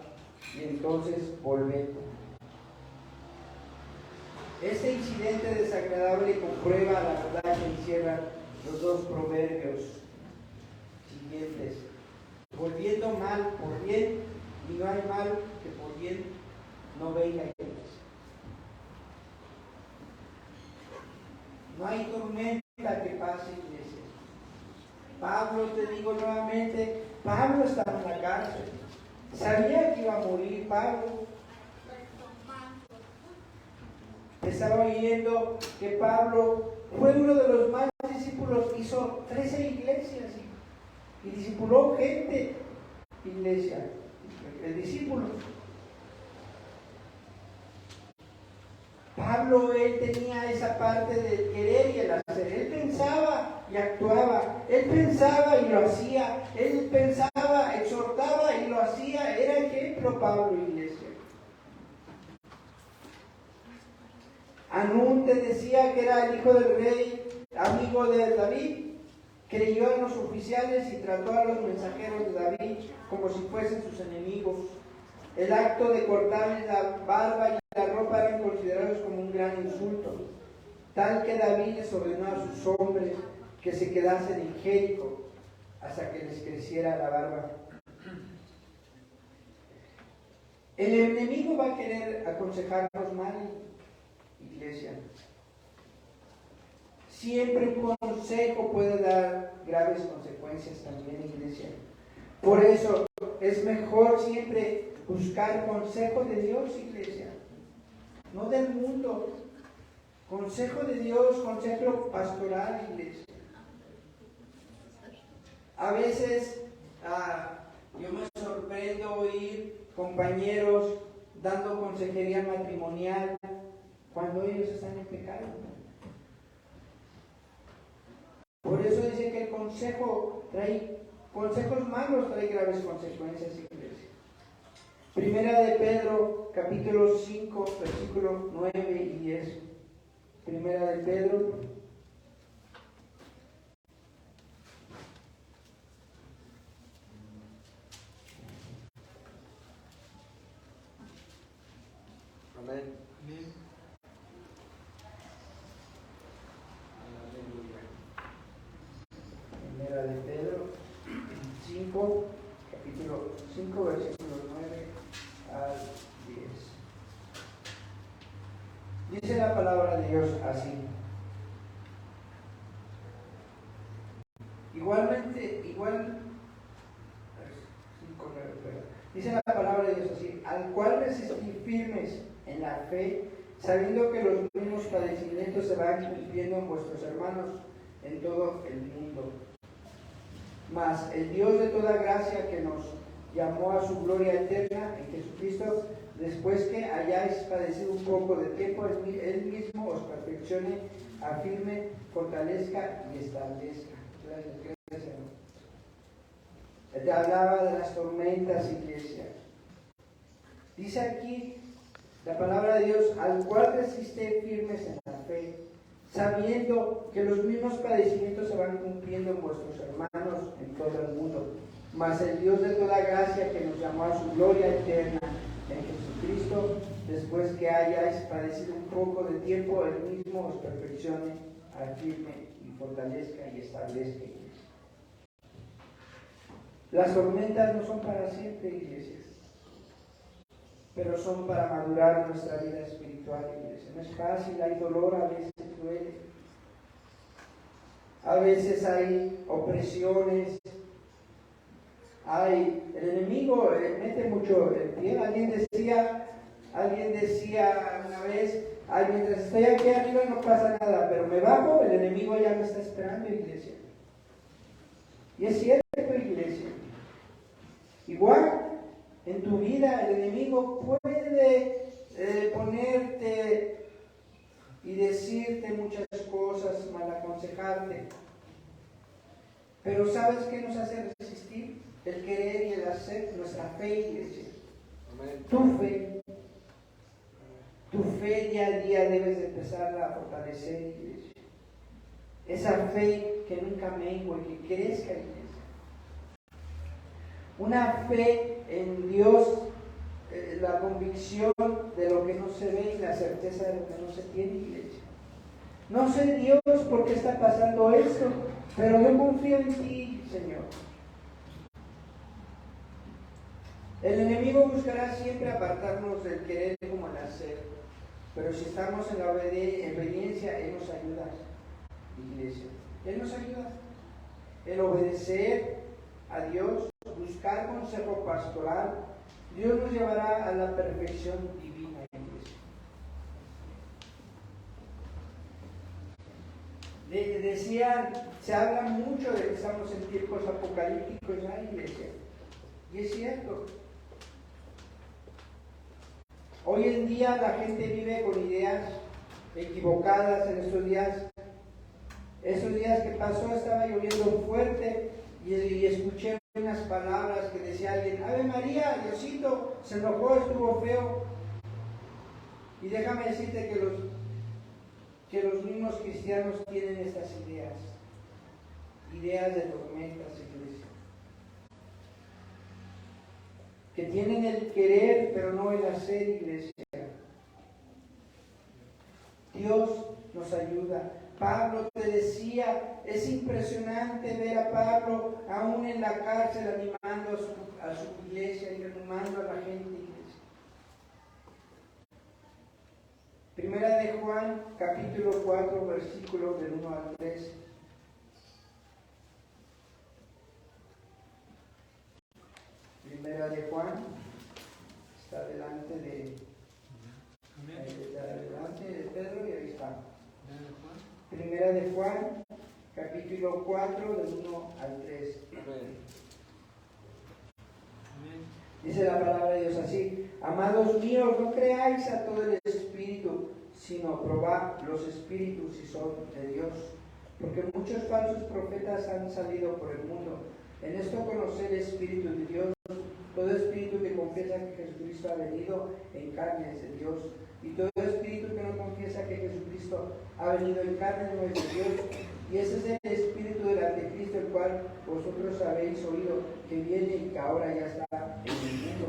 y entonces volved. Este incidente desagradable comprueba la verdad que encierran los dos proverbios siguientes: volviendo mal por bien, y no hay mal que por bien no venga. No hay tormenta que pase, iglesia. Pablo, te digo nuevamente, Pablo estaba en la cárcel. Sabía que iba a morir Pablo. Estaba oyendo que Pablo fue uno de los más discípulos, hizo 13 iglesias y discipuló gente, iglesia, el discípulo. Pablo, él tenía esa parte del querer y el hacer. Él pensaba y actuaba. Él pensaba y lo hacía. Él pensaba, exhortaba y lo hacía. Era ejemplo Pablo, iglesia. Anún te decía que era el hijo del rey, amigo de David. Creyó en los oficiales y trató a los mensajeros de David como si fuesen sus enemigos. El acto de cortarles la barba y la ropa eran considerados como un gran insulto, tal que David les ordenó a sus hombres que se quedasen en Jericó hasta que les creciera la barba. El enemigo va a querer aconsejarnos mal, iglesia. Siempre un consejo puede dar graves consecuencias también, iglesia. Por eso es mejor siempre buscar consejo de Dios, iglesia, no del mundo. Consejo de Dios, consejo pastoral, iglesia. A veces yo me sorprendo oír compañeros dando consejería matrimonial cuando ellos están en pecado. Por eso dice que el consejos malos trae graves consecuencias, iglesia. Primera de Pedro, capítulo 5, versículos 9 y 10. Primera de Pedro. Amén. Primera de Pedro 5, capítulo 5, versículos 9 al 10. Dice la palabra de Dios así. Dice la palabra de Dios así: al cual resistir firmes en la fe, sabiendo que los mismos padecimientos se van cumpliendo en vuestros hermanos en todo el mundo. Mas el Dios de toda gracia, que nos llamó a su gloria eterna en Jesucristo, después que hayáis padecido un poco de tiempo, Él mismo os perfeccione, afirme, fortalezca y establezca. Gracias. Te hablaba de las tormentas, iglesia. Dice aquí la palabra de Dios: al cual resiste firmes en la fe, sabiendo que los mismos padecimientos se van cumpliendo en vuestros hermanos en todo el mundo. Mas el Dios de toda gracia, que nos llamó a su gloria eterna en Jesucristo, después que hayáis padecido un poco de tiempo, Él mismo os perfeccione, afirme y fortalezca y establezca. Las tormentas no son para siempre, iglesias. pero son para madurar nuestra vida espiritual, iglesia. No es fácil, hay dolor, a veces duele. A veces hay opresiones, el enemigo mete mucho el pie. Alguien decía una vez, mientras estoy aquí arriba no pasa nada, pero me bajo, el enemigo ya me está esperando, iglesia. Y es cierto, iglesia. Igual, en tu vida el enemigo puede ponerte y decirte muchas cosas, mal aconsejarte. Pero ¿sabes qué nos hace resistir? El querer y el hacer, nuestra fe, iglesia. Tu fe día a día debes de empezar a fortalecer, iglesia. Esa fe que nunca mengue, que crezca, iglesia. Una fe en Dios, la convicción de lo que no se ve y la certeza de lo que no se tiene, iglesia. No sé, Dios, por qué está pasando esto, pero yo confío en ti, Señor. El enemigo buscará siempre apartarnos del querer como el hacer, pero si estamos en la obediencia, Él nos ayuda, iglesia. Él nos ayuda. El obedecer a Dios, buscar consejo pastoral, Dios nos llevará a la perfección divina, iglesia. Decían, se habla mucho de que estamos en tiempos apocalípticos ya, iglesia. Y es cierto. Hoy en día la gente vive con ideas equivocadas en estos días. Esos días que pasó estaba lloviendo fuerte y escuché unas palabras que decía alguien, Ave María, Diosito, se enojó, estuvo feo. Y déjame decirte que los mismos cristianos tienen estas ideas de tormentas, iglesia. Que tienen el querer, pero no el hacer, iglesia. Dios nos ayuda. Pablo te decía, es impresionante ver a Pablo aún en la cárcel animando a su iglesia y animando a la gente, iglesia. Primera de Juan, capítulo 4, versículos del 1 al 3. Primera de Juan, está delante de Pedro y ahí está. Primera de Juan, capítulo 4, del 1 al 3. Dice la palabra de Dios así: Amados míos, no creáis a todo el espíritu, sino probad los espíritus si son de Dios, porque muchos falsos profetas han salido por el mundo. En esto conocer el espíritu de Dios. Todo espíritu que confiesa que Jesucristo ha venido en carne es de Dios, y todo espíritu que no confiesa que Jesucristo ha venido en carne no es de Dios. Y ese es el espíritu del anticristo, el cual vosotros habéis oído que viene y que ahora ya está en el mundo.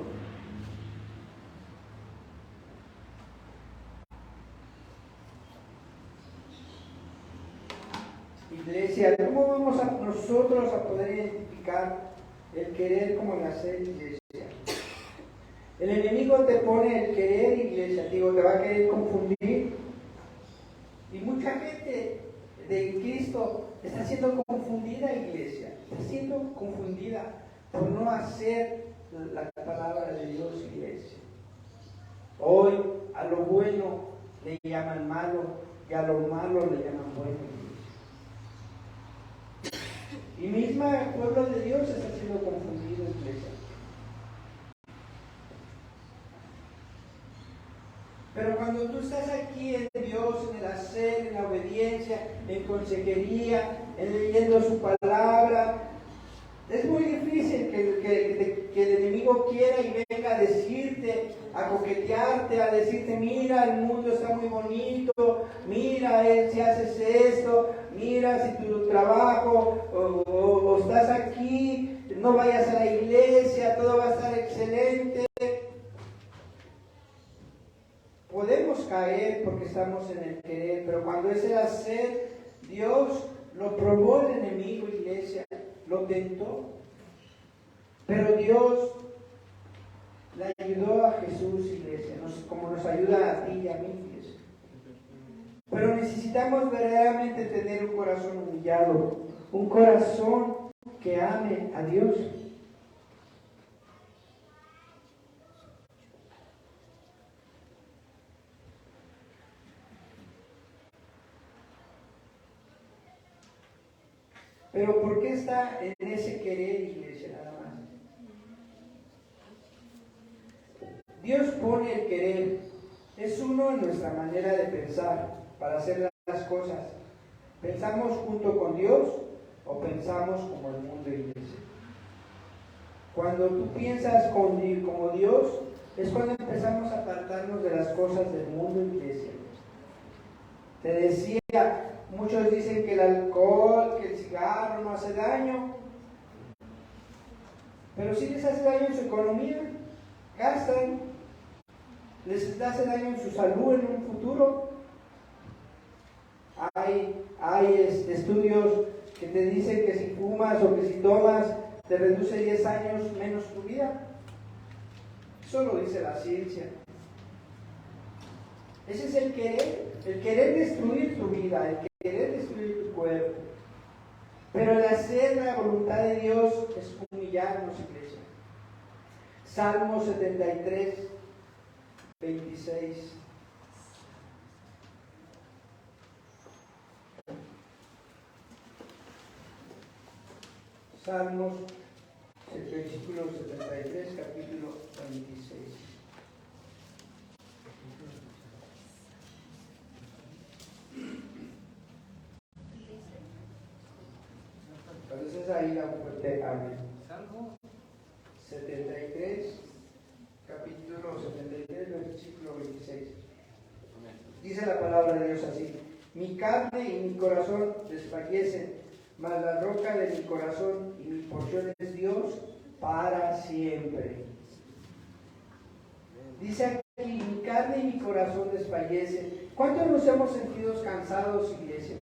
Iglesia, ¿cómo vamos nosotros a poder identificar el querer como el hacer, iglesia? El enemigo te pone el querer, iglesia, te va a querer confundir. Y mucha gente de Cristo está siendo confundida, iglesia. Está siendo confundida por no hacer la palabra de Dios, iglesia. Hoy a lo bueno le llaman malo y a lo malo le llaman bueno, iglesia. Y misma el pueblo de Dios está siendo confundido, iglesia. Pero cuando tú estás aquí en Dios, en el hacer, en la obediencia, en consejería, en leyendo su palabra, es muy difícil que el enemigo quiera y venga a decirte, a coquetearte, a decirte, mira, el mundo está muy bonito, mira, si haces esto, mira, si tu trabajo o estás aquí, no vayas a la iglesia, todo va a estar excelente. Podemos caer porque estamos en el querer, pero cuando es el hacer, Dios lo probó el enemigo, iglesia, lo tentó. Pero Dios le ayudó a Jesús, iglesia, como nos ayuda a ti y a mí, iglesia. Pero necesitamos verdaderamente tener un corazón humillado, un corazón que ame a Dios. Pero ¿por qué está en ese querer, iglesia, nada más? Dios pone el querer, es uno en nuestra manera de pensar para hacer las cosas. ¿Pensamos junto con Dios o pensamos como el mundo, iglesia? Cuando tú piensas como Dios, es cuando empezamos a apartarnos de las cosas del mundo, iglesia. Te decía, muchos dicen que el alcohol, que el cigarro no hace daño, pero sí les hace daño en su economía, gastan, les hace daño en su salud en un futuro. Hay estudios que te dicen que si fumas o que si tomas te reduce 10 años menos tu vida. Eso lo dice la ciencia. Ese es el querer destruir tu vida, el querer destruir tu cuerpo. Pero el hacer la voluntad de Dios es humillarnos, iglesia. Salmo 73, 26. Salmos, el versículo 73, capítulo 26. Entonces ahí la fuerte amén. Salmo 73, capítulo 73, versículo 26. Dice la palabra de Dios así: mi carne y mi corazón desfallecen, mas la roca de mi corazón y mi porción es Dios para siempre. Dice aquí, mi carne y mi corazón desfallecen. ¿Cuántos nos hemos sentido cansados, iglesia?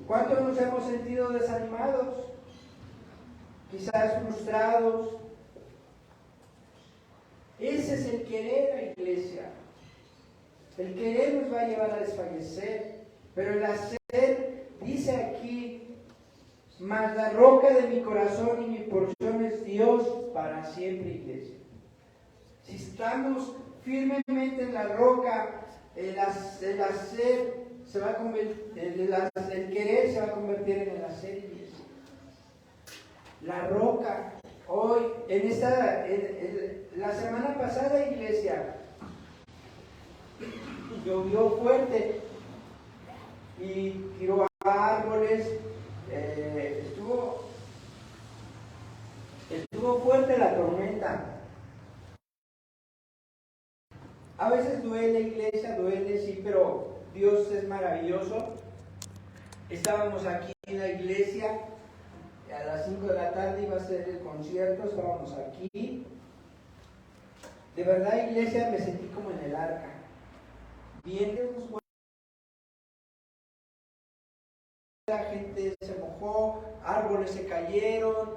¿Cuántos nos hemos sentido desanimados? Quizás frustrados. Ese es el querer, iglesia. El querer nos va a llevar a desfallecer, pero el hacer, dice aquí, mas la roca de mi corazón y mi porción es Dios para siempre, iglesia. Si estamos firmemente en la roca, el hacer se va a convertir, el querer se va a convertir en el hacer, iglesia. La roca, hoy, la semana pasada, iglesia, llovió fuerte y tiró árboles, estuvo fuerte la tormenta. A veces duele, iglesia, duele, sí, pero Dios es maravilloso. Estábamos aquí en la iglesia, a las 5 de la tarde iba a ser el concierto, estábamos aquí. De verdad, iglesia, me sentí como en el arca. Bien, la gente se mojó, árboles se cayeron,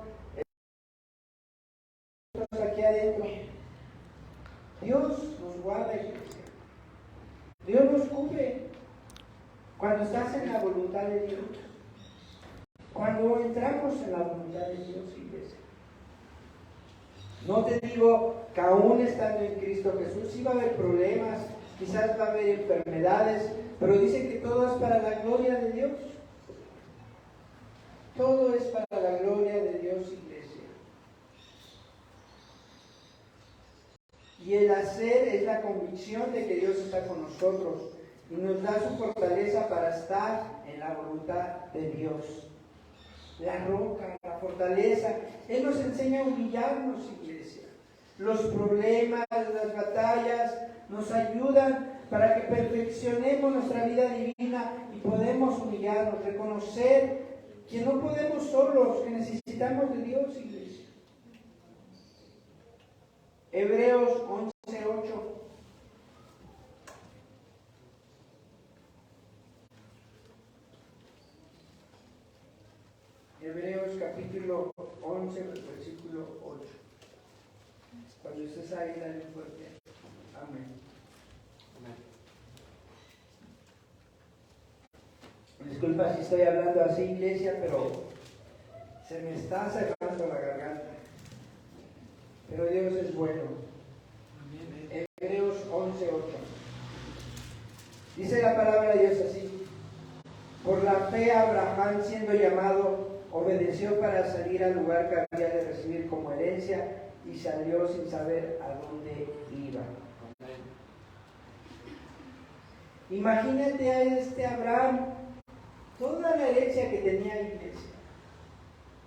aquí adentro. Dios nos guarda, iglesia. Dios nos cubre cuando estás en la voluntad de Dios. Cuando entramos en la voluntad de Dios, iglesia. No te digo que aún estando en Cristo Jesús, sí va a haber problemas, quizás va a haber enfermedades, pero dice que todo es para la gloria de Dios. Todo es para la gloria de Dios, iglesia. Y el hacer es la convicción de que Dios está con nosotros y nos da su fortaleza para estar en la voluntad de Dios. La roca, la fortaleza, Él nos enseña a humillarnos, iglesia. Los problemas, las batallas nos ayudan para que perfeccionemos nuestra vida divina y podemos humillarnos, reconocer que no podemos solos, que necesitamos de Dios, iglesia. Hebreos 11:8. Hebreos capítulo 11, versículo 8. Cuando estés fuerte. Amén. Disculpa si estoy hablando así, iglesia, pero se me está cerrando la garganta. Pero Dios es bueno. Hebreos 11:8. Dice la palabra de Dios así: por la fe Abraham, siendo llamado, obedeció para salir al lugar que había de recibir como herencia y salió sin saber a dónde iba. Imagínate a este Abraham, toda la herencia que tenía, iglesia,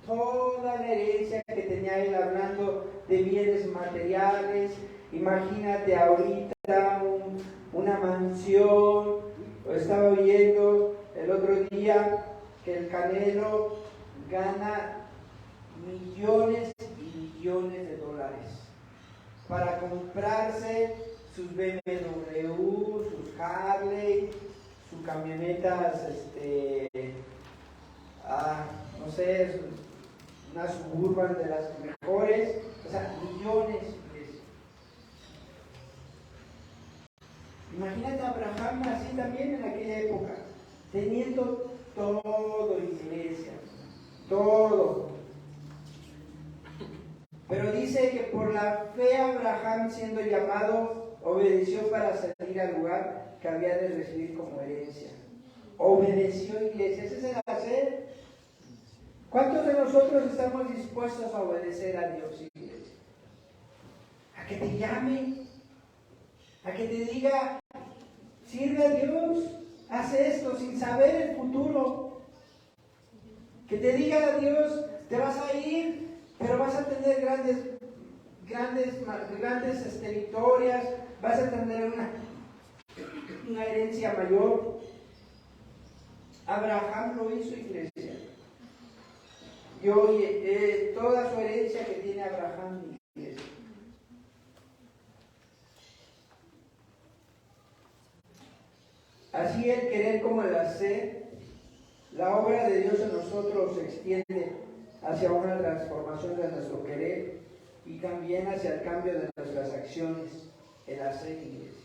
toda la herencia que tenía él, hablando de bienes materiales. Imagínate ahorita una mansión. Estaba viendo el otro día que el Canelo gana millones y millones de dólares para comprarse sus BMW, sus Harley, sus camionetas, no sé, una Suburban de las mejores, o sea, millones. Imagínate a Abraham así también en aquella época, teniendo todo, iglesia, todo. Pero dice que por la fe Abraham, siendo llamado, obedeció para salir al lugar que había de recibir como herencia. Obedeció, iglesia, ese es el hacer. ¿Cuántos de nosotros estamos dispuestos a obedecer a Dios, iglesia? A que te llame, a que te diga, sirve a Dios, haz esto sin saber el futuro. Que te diga a Dios, te vas a ir, pero vas a tener grandes victorias, vas a tener una herencia mayor. Abraham lo hizo, iglesia. Y hoy toda su herencia que tiene Abraham, iglesia. Así el querer como el hacer, la obra de Dios en nosotros se extiende hacia una transformación de nuestro querer y también hacia el cambio de nuestras acciones, el hacer, iglesia.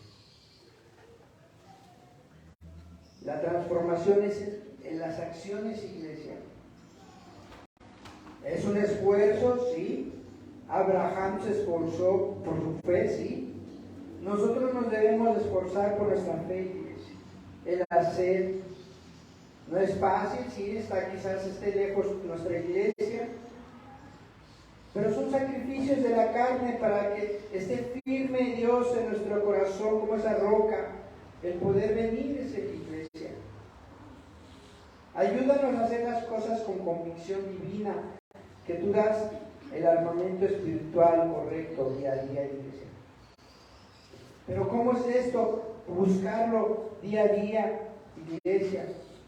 La transformación es en las acciones, iglesia. Es un esfuerzo, sí. Abraham se esforzó por su fe, sí. Nosotros nos debemos esforzar por nuestra fe, iglesia. El hacer no es fácil, sí, quizás esté lejos nuestra iglesia, pero son sacrificios de la carne para que esté firme Dios en nuestro corazón como esa roca, el poder venir esa iglesia. Ayúdanos a hacer las cosas con convicción divina, que tú das el armamento espiritual correcto día a día, iglesia. Pero ¿cómo es esto? Buscarlo día a día, iglesia.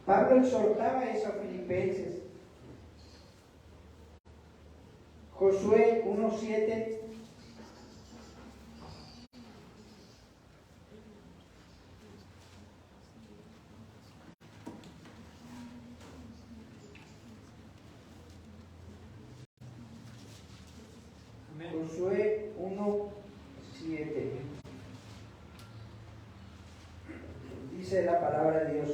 Pablo exhortaba eso a Filipenses. Josué 1:7. Josué 1:7. Dice la palabra de Dios: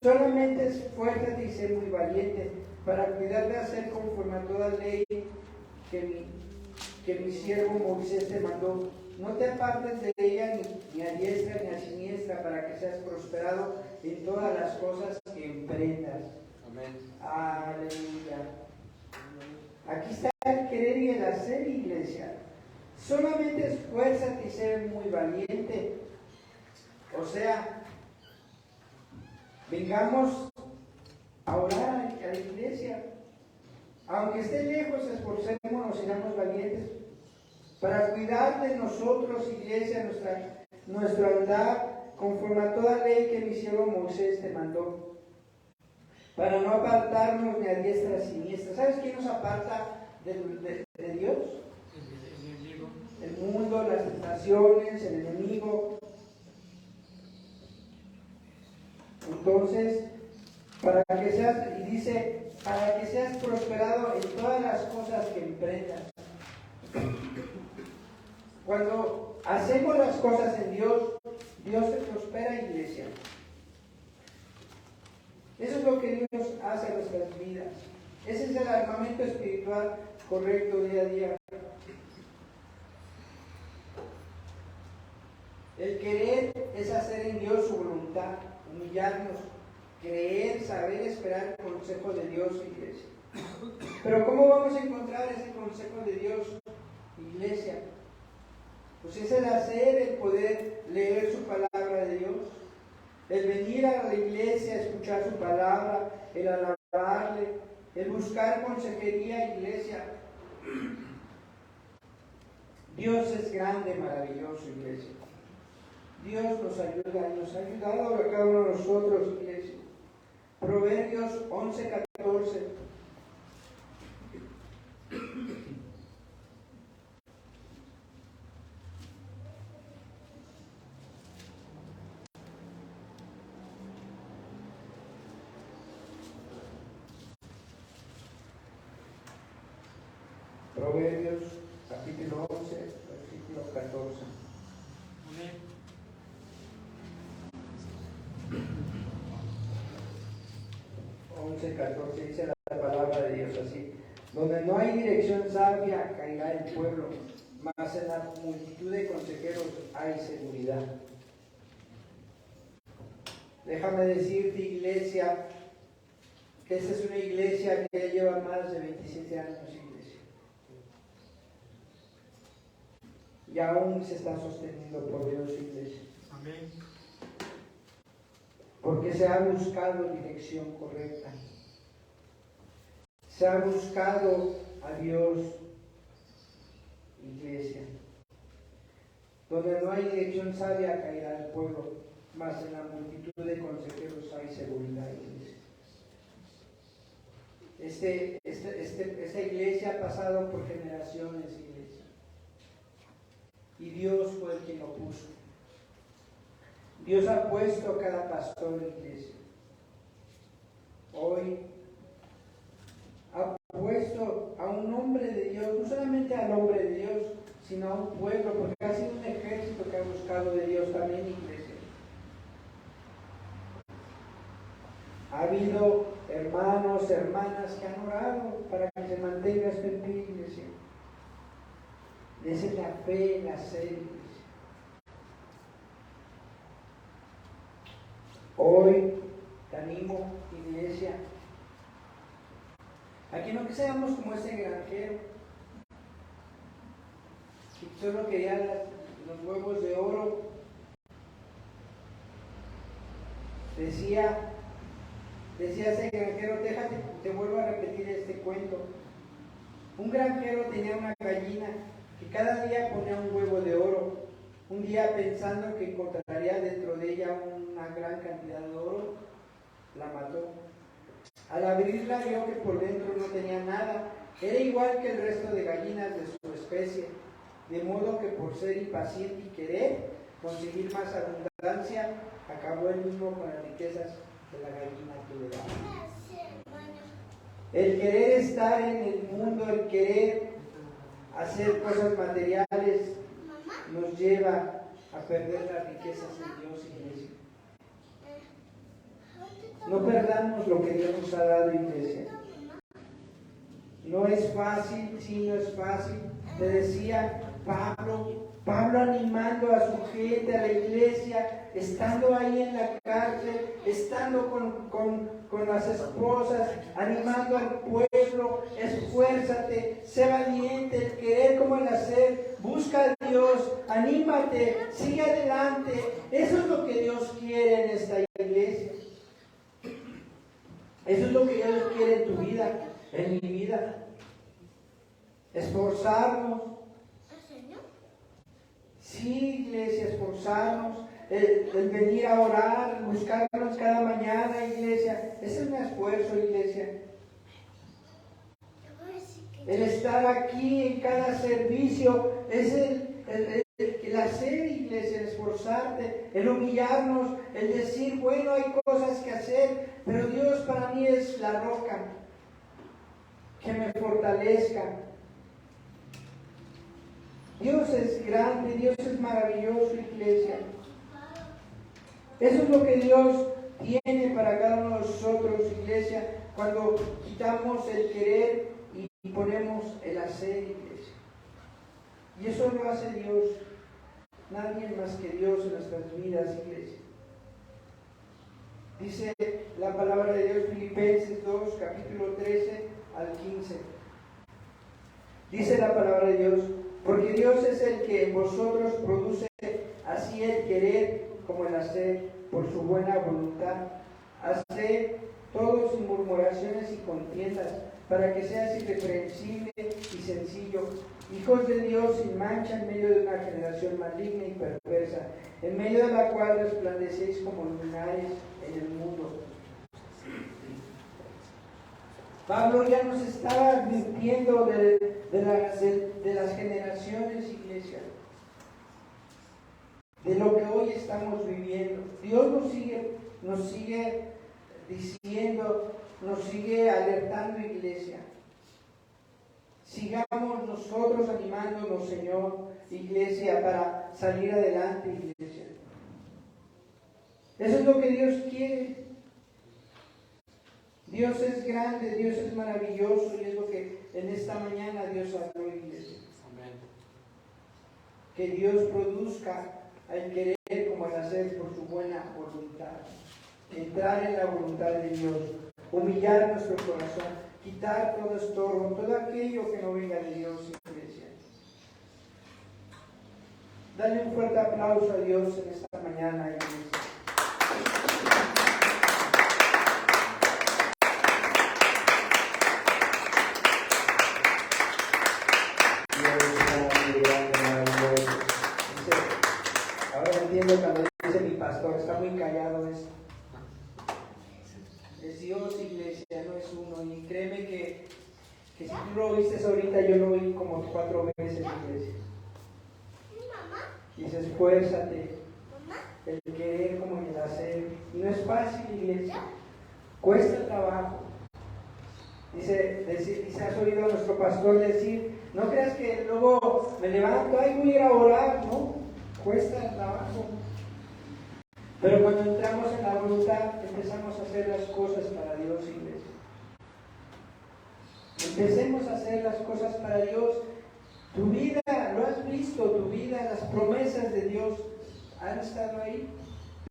solamente esfuérzate y sé muy valiente para cuidar de hacer conforme a toda ley que mi siervo Moisés te mandó. No te apartes de ella ni a diestra ni a siniestra, para que seas prosperado en todas las cosas que emprendas. Amén. Aleluya. Aquí está el querer y el hacer, iglesia. Solamente esfuérzate y sé muy valiente. O sea, vengamos a orar a la iglesia. Aunque esté lejos, esforcémonos, seamos valientes para cuidar de nosotros, iglesia, nuestro andar conforme a toda ley que mi siervo Moisés te mandó, para no apartarnos ni a diestra ni a siniestra. ¿Sabes quién nos aparta de Dios? El enemigo. El mundo, las tentaciones, el enemigo. Entonces, para que seas prosperado en todas las cosas que emprendas. Cuando hacemos las cosas en Dios, Dios te prospera, iglesia. Eso es lo que Dios hace en nuestras vidas. Ese es el armamento espiritual correcto día a día. El querer es hacer en Dios su voluntad, humillarnos, creer, saber esperar el consejo de Dios, iglesia. Pero ¿cómo vamos a encontrar ese consejo de Dios, iglesia? Pues es el hacer, el poder leer su palabra de Dios, el venir a la iglesia, escuchar su palabra, el alabarle, el buscar consejería, iglesia. Dios es grande, maravilloso, iglesia. Dios nos ayuda y nos ha ayudado a cada uno de nosotros, iglesia. Proverbios 11:14. Proverbios capítulo 11, versículo 14. Amén. 11:14 dice la palabra de Dios así: donde no hay dirección sabia caerá el pueblo, mas en la multitud de consejeros hay seguridad. Déjame decirte, iglesia, que esta es una iglesia que ya lleva más de 27 años, iglesia, y aún se está sosteniendo por Dios, iglesia. Amén. Porque se ha buscado dirección correcta. Se ha buscado a Dios, iglesia. Donde no hay dirección sabia caerá el pueblo, mas en la multitud de consejeros hay seguridad, iglesia. Esta iglesia ha pasado por generaciones, iglesia. Y Dios fue el que lo puso. Dios ha puesto a cada pastor, iglesia. Hoy ha puesto a un hombre de Dios, no solamente al hombre de Dios, sino a un pueblo, porque ha sido un ejército que ha buscado de Dios también, iglesia. Ha habido hermanos, hermanas que han orado para que se mantenga esto en pie, iglesia. Esa es la fe, la sed, iglesia. Hoy te animo, iglesia, a que no que seamos como ese granjero que solo quería los huevos de oro. Decía ese granjero, déjate, te vuelvo a repetir este cuento. Un granjero tenía una gallina que cada día ponía un huevo de oro. Un día, pensando que encontraría dentro de ella una gran cantidad de oro, la mató. Al abrirla vio que por dentro no tenía nada. Era igual que el resto de gallinas de su especie, de modo que por ser impaciente y querer conseguir más abundancia, acabó él mismo con las riquezas de la gallina que le daba. El querer estar en el mundo, el querer hacer cosas materiales, nos lleva a perder las riquezas de Dios, iglesia. No perdamos lo que Dios nos ha dado, iglesia. No es fácil, sí, no es fácil. Te decía Pablo animando a su gente, a la iglesia, estando ahí en la cárcel, estando con las esposas, animando al pueblo: esfuérzate, sé valiente, el querer como el hacer, busca a Dios, anímate, sigue adelante. Eso es lo que Dios quiere en esta iglesia. Eso es lo que Dios quiere en tu vida, en mi vida. Esforzarnos. Sí, iglesia, esforzarnos, el venir a orar, buscarnos cada mañana, iglesia. Ese es un esfuerzo, iglesia. El estar aquí en cada servicio es el hacer, iglesia, el esforzarte, el humillarnos, el decir, bueno, hay cosas que hacer, pero Dios para mí es la roca que me fortalezca. Dios es grande, Dios es maravilloso, iglesia. Eso es lo que Dios tiene para cada uno de nosotros, iglesia, cuando quitamos el querer y ponemos el hacer, iglesia. Y eso lo hace Dios, nadie más que Dios en nuestras vidas, iglesia. Dice la palabra de Dios, Filipenses 2, capítulo 13 al 15. Dice la palabra de Dios: porque Dios es el que en vosotros produce así el querer como el hacer por su buena voluntad. Haced todo sin murmuraciones y contiendas, para que seas irreprensible y sencillo, hijos de Dios sin mancha en medio de una generación maligna y perversa, en medio de la cual resplandecéis como luminares en el mundo. Pablo ya nos estaba advirtiendo de las generaciones, iglesia, de lo que hoy estamos viviendo. Dios nos sigue diciendo, nos sigue alertando, iglesia. Sigamos nosotros animándonos, Señor, iglesia, para salir adelante, iglesia. Eso es lo que Dios quiere. Dios es grande, Dios es maravilloso, y es lo que en esta mañana Dios habló, iglesia. Amén. Que Dios produzca el querer como el hacer por su buena voluntad. Entrar en la voluntad de Dios, humillar nuestro corazón, quitar todo estorbo, todo aquello que no venga de Dios, iglesia. Dale un fuerte aplauso a Dios en esta mañana, iglesia. Ahora entiendo cuando dice mi pastor, está muy callado esto. Es Dios, iglesia, no es uno. Y créeme que si tú lo oíste ahorita, yo lo oí como 4 veces, iglesia. Dice, esfuérzate, el querer como el hacer. Y no es fácil, iglesia. Cuesta trabajo. Dice, has oído a nuestro pastor decir, no creas que luego me levanto, ay, voy a ir a orar, ¿no? Cuesta trabajo. Pero cuando entramos en la voluntad, empezamos a hacer las cosas para Dios, iglesia. Empecemos a hacer las cosas para Dios. Tu vida, lo has visto, tu vida, las promesas de Dios han estado ahí.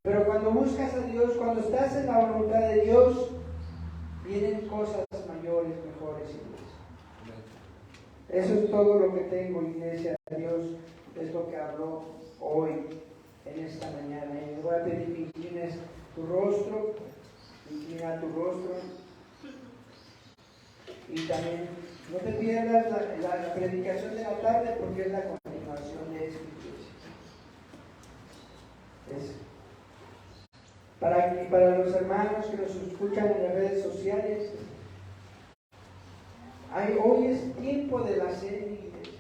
Pero cuando buscas a Dios, cuando estás en la voluntad de Dios, vienen cosas mayores, mejores, iglesia. Eso es todo lo que tengo, iglesia. Dios es lo que habló hoy, en esta mañana. Y les voy a pedir que inclines tu rostro, inclina tu rostro. Y también no te pierdas la predicación de la tarde, porque es la continuación de esta iglesia. Para los hermanos que nos escuchan en las redes sociales, hoy es tiempo de la cena, iglesia.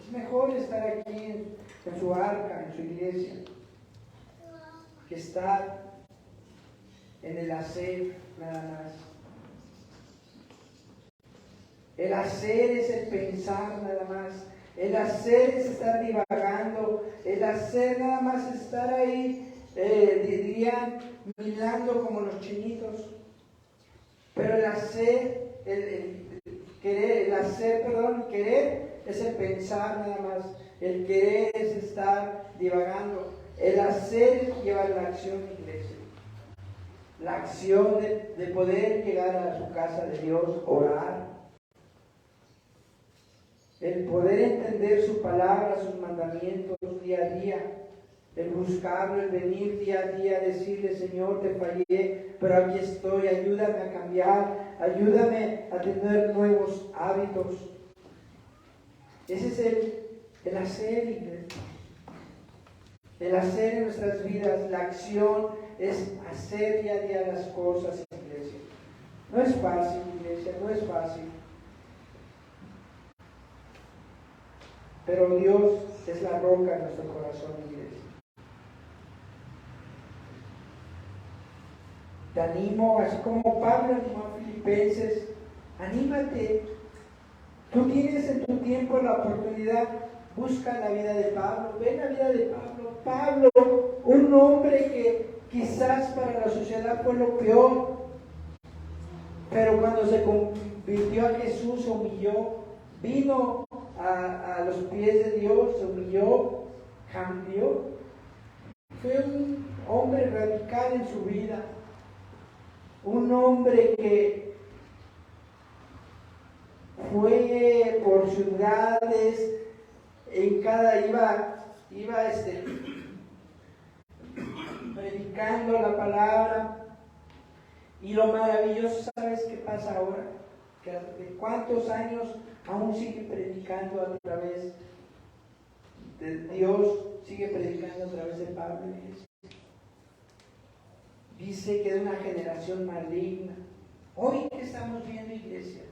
Es mejor estar aquí en su arca, en su iglesia, que estar en el hacer nada más. El hacer es el pensar nada más. El hacer es estar divagando. El hacer nada más es estar ahí, dirían, mirando como los chinitos. Pero el hacer, querer es el pensar nada más. El querer es estar divagando. El hacer es llevar la acción, iglesia. La acción de poder llegar a su casa de Dios, orar. El poder entender su palabra, sus mandamientos día a día. El buscarlo, el venir día a día, decirle, Señor, te fallé, pero aquí estoy, ayúdame a cambiar, ayúdame a tener nuevos hábitos. Ese es el hacer, iglesia. El hacer en nuestras vidas, la acción es hacer día a día las cosas, iglesia. No es fácil, iglesia, no es fácil. Pero Dios es la roca en nuestro corazón, iglesia. Te animo, así como Pablo animó a Filipenses, anímate. Tú tienes en tu tiempo la oportunidad busca la vida de Pablo, ve la vida de Pablo. Pablo, un hombre que quizás para la sociedad fue lo peor, pero cuando se convirtió a Jesús se humilló, vino a los pies de Dios, se humilló, cambió. Fue un hombre radical en su vida, un hombre que fue por ciudades, iba predicando la palabra. Y lo maravilloso, ¿sabes qué pasa ahora? Que de cuántos años aún sigue predicando a través de Dios, sigue predicando a través de Pablo. Dice que de una generación maligna. Hoy que estamos viendo, iglesia,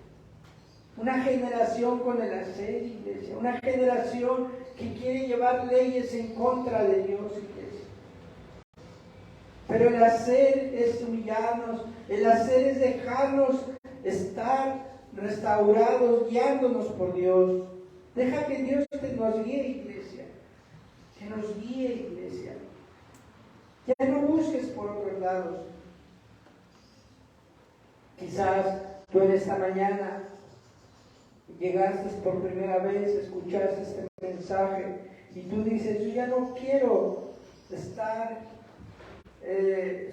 una generación con el hacer, iglesia, una generación que quiere llevar leyes en contra de Dios, iglesia. Pero el hacer es humillarnos, el hacer es dejarnos estar restaurados, guiándonos por Dios. Deja que Dios nos guíe, iglesia. Que nos guíe, iglesia. Ya no busques por otros lados. Quizás tú en esta mañana llegaste por primera vez, escuchaste este mensaje y tú dices, yo ya no quiero estar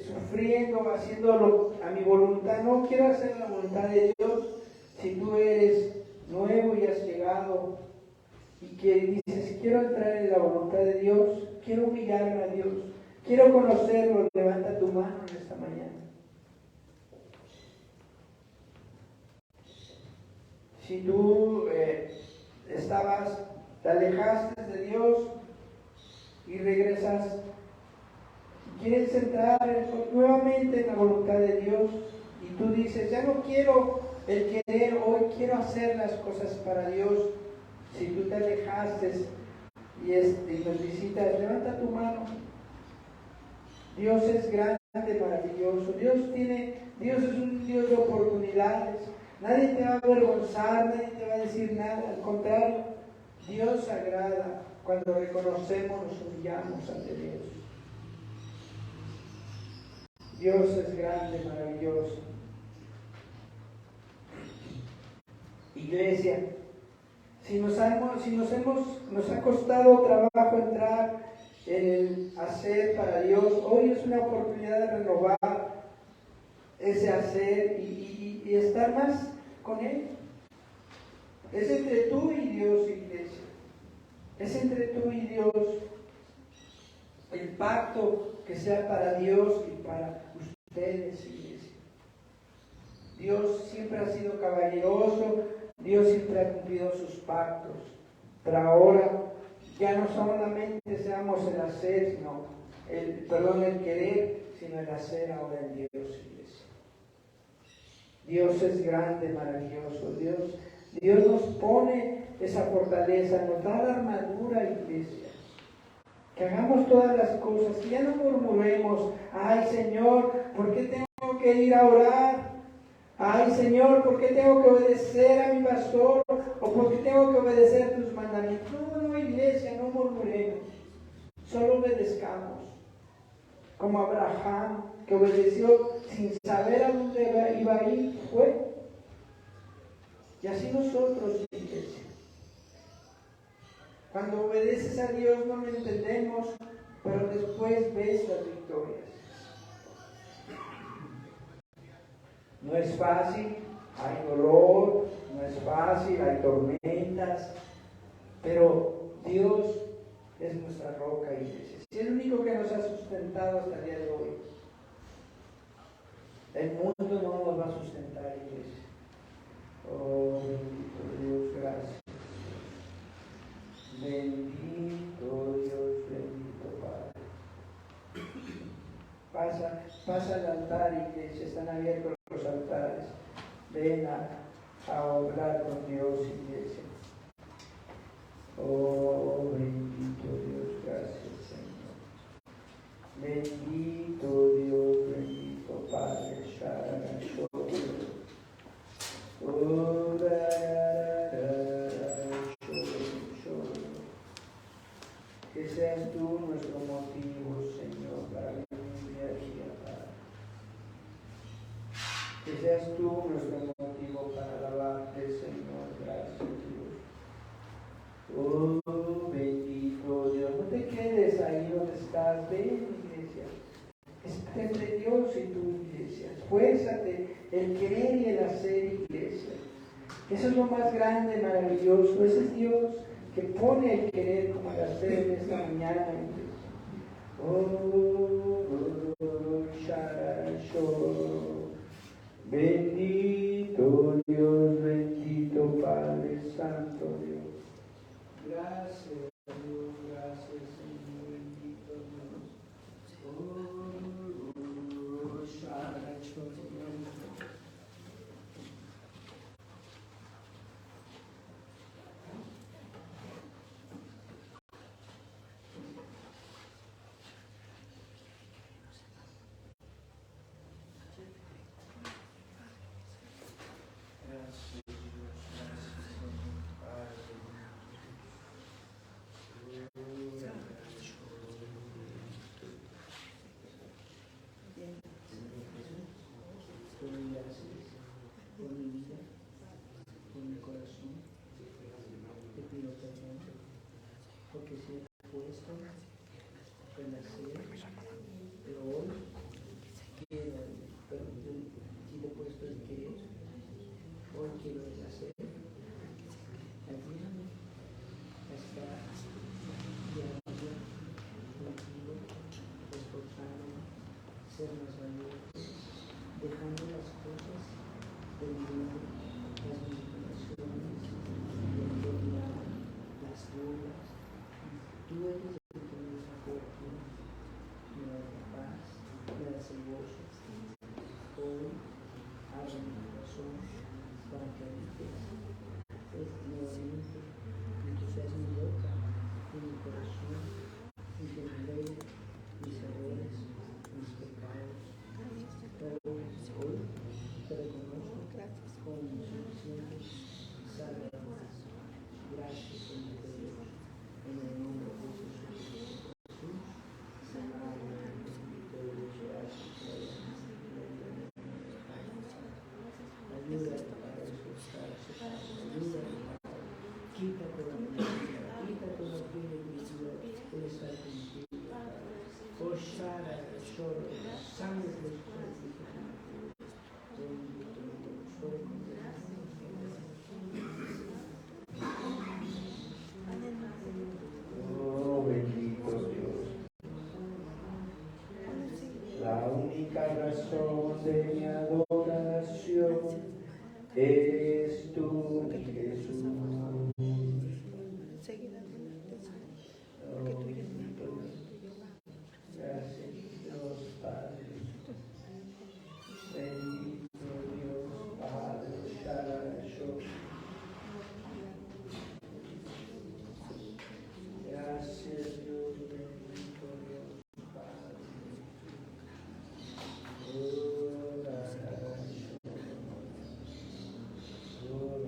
sufriendo, haciéndolo a mi voluntad, no quiero hacer la voluntad de Dios. Si tú eres nuevo y has llegado y que dices, quiero entrar en la voluntad de Dios, quiero humillarme a Dios, quiero conocerlo, levanta tu mano en esta mañana. Si tú te alejaste de Dios y regresas, quieres entrar nuevamente en la voluntad de Dios y tú dices, ya no quiero el querer, hoy quiero hacer las cosas para Dios. Si tú te alejaste y nos visitas, levanta tu mano. Dios es grande, maravilloso. Dios es un Dios de oportunidades. Nadie te va a avergonzar, nadie te va a decir nada. Al contrario, Dios agrada cuando reconocemos, nos humillamos ante Dios. Dios es grande, maravilloso. Iglesia, nos ha costado trabajo entrar en el hacer para Dios, hoy es una oportunidad de renovar ese hacer y estar más con Él. Es entre tú y Dios, iglesia. Es entre tú y Dios. El pacto que sea para Dios y para ustedes, iglesia. Dios siempre ha sido caballeroso, Dios siempre ha cumplido sus pactos. Pero ahora ya no solamente seamos el hacer, sino el querer, sino el hacer ahora en Dios, iglesia. Dios es grande, maravilloso. Dios nos pone esa fortaleza, nos da la armadura, iglesia. Que hagamos todas las cosas, que ya no murmuremos, ay Señor, ¿por qué tengo que ir a orar? Ay Señor, ¿por qué tengo que obedecer a mi pastor? ¿O por qué tengo que obedecer tus mandamientos? No, iglesia, no murmuremos, solo obedezcamos. Como Abraham, que obedeció sin saber a dónde iba a ir, fue. Y así nosotros, iglesia. Cuando obedeces a Dios no lo entendemos, pero después ves las victorias. No es fácil, hay dolor, no es fácil, hay tormentas, pero Dios es nuestra roca, iglesia. Es el único que nos ha sustentado hasta el día de hoy. El mundo no nos va a sustentar, iglesia. Oh, bendito Dios, gracias. Bendito Dios, bendito Padre. Pasa al altar, iglesia, están abiertos los altares. Ven a obrar con Dios, iglesia. Oh, bendito Dios, gracias, Señor. Bendito Dios, bendito Padre. seas tú nuestro motivo para alabarte, Señor. Gracias, Dios. Oh, bendito Dios. No te quedes ahí donde estás. Ven, iglesia. Es entre Dios y tu iglesia. Esfuérzate el querer y el hacer, iglesia. Eso es lo más grande, maravilloso. Ese es Dios que pone el querer como el hacer en esta mañana, iglesia. Oh, Sharashoro. Bendito Dios, bendito Padre Santo Dios. Gracias Dios, gracias Señor, bendito Dios. Oh, Sharashoro. Porque si he puesto en hacer, pero hoy quiero, pero si te he puesto en querer, hoy quiero el hacer. Ayúdame a estar diario contigo, esforzando, ser más valiente, dejando las cosas del mundo, las manipulaciones, la autoridad, las dudas. Tú eres el que me da fuerte, me da paz, me da gozo. Hoy abre mi corazón para que habites nuevamente y que seas mi boca y mi corazón y que me lea mis errores, mis pecados. Hoy te reconozco como mi suficiente Salvador. Gracias, Señor Dios, en el nombre de Jesús. Ayúdame para esforzarse, ayúdame para quita toda debilidad, el estar contigo. Oshara, lloro, sangre de los oh, bendito Dios. La única razón de mi adoración eres tú, Jesús. Oh, bendito Dios. Gracias, Dios Padre. Bendito Dios Padre. Sharashot. Gracias, Dios, bendito Dios Padre. Oh, Sharashot. Oh,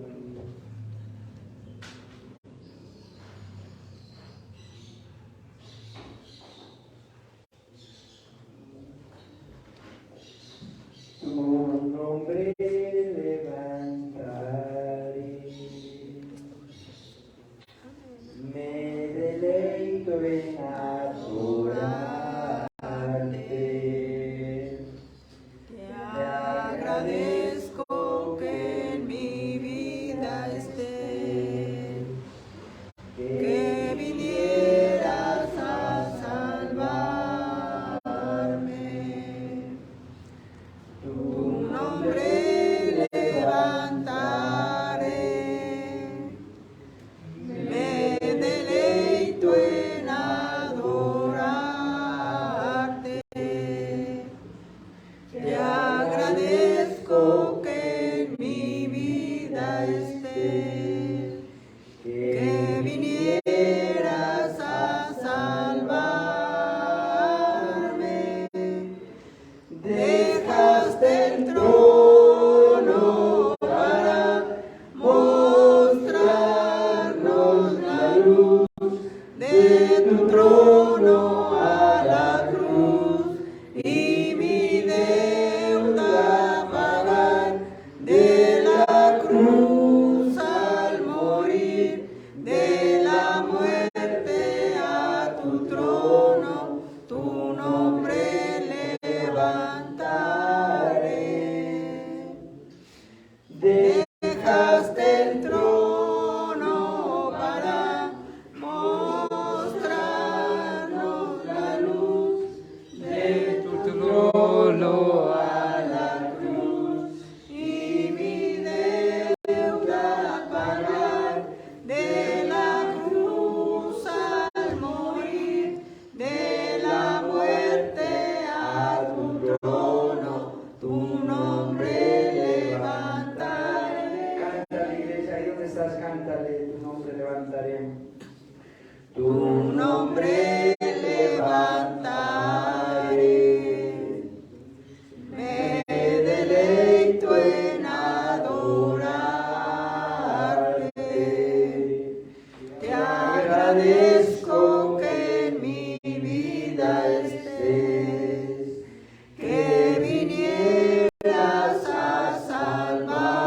estés, que vinieras a salvarme.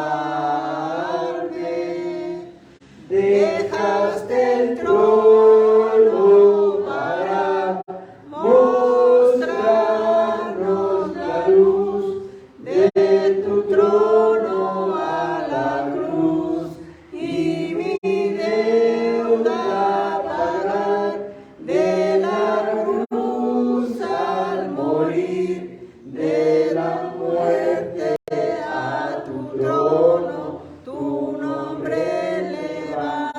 Dejaste el trono para mostrarnos la luz, de tu trono a la cruz, y mi deuda pagar, de la cruz al morir, de la muerte a tu trono, tu nombre levantaré.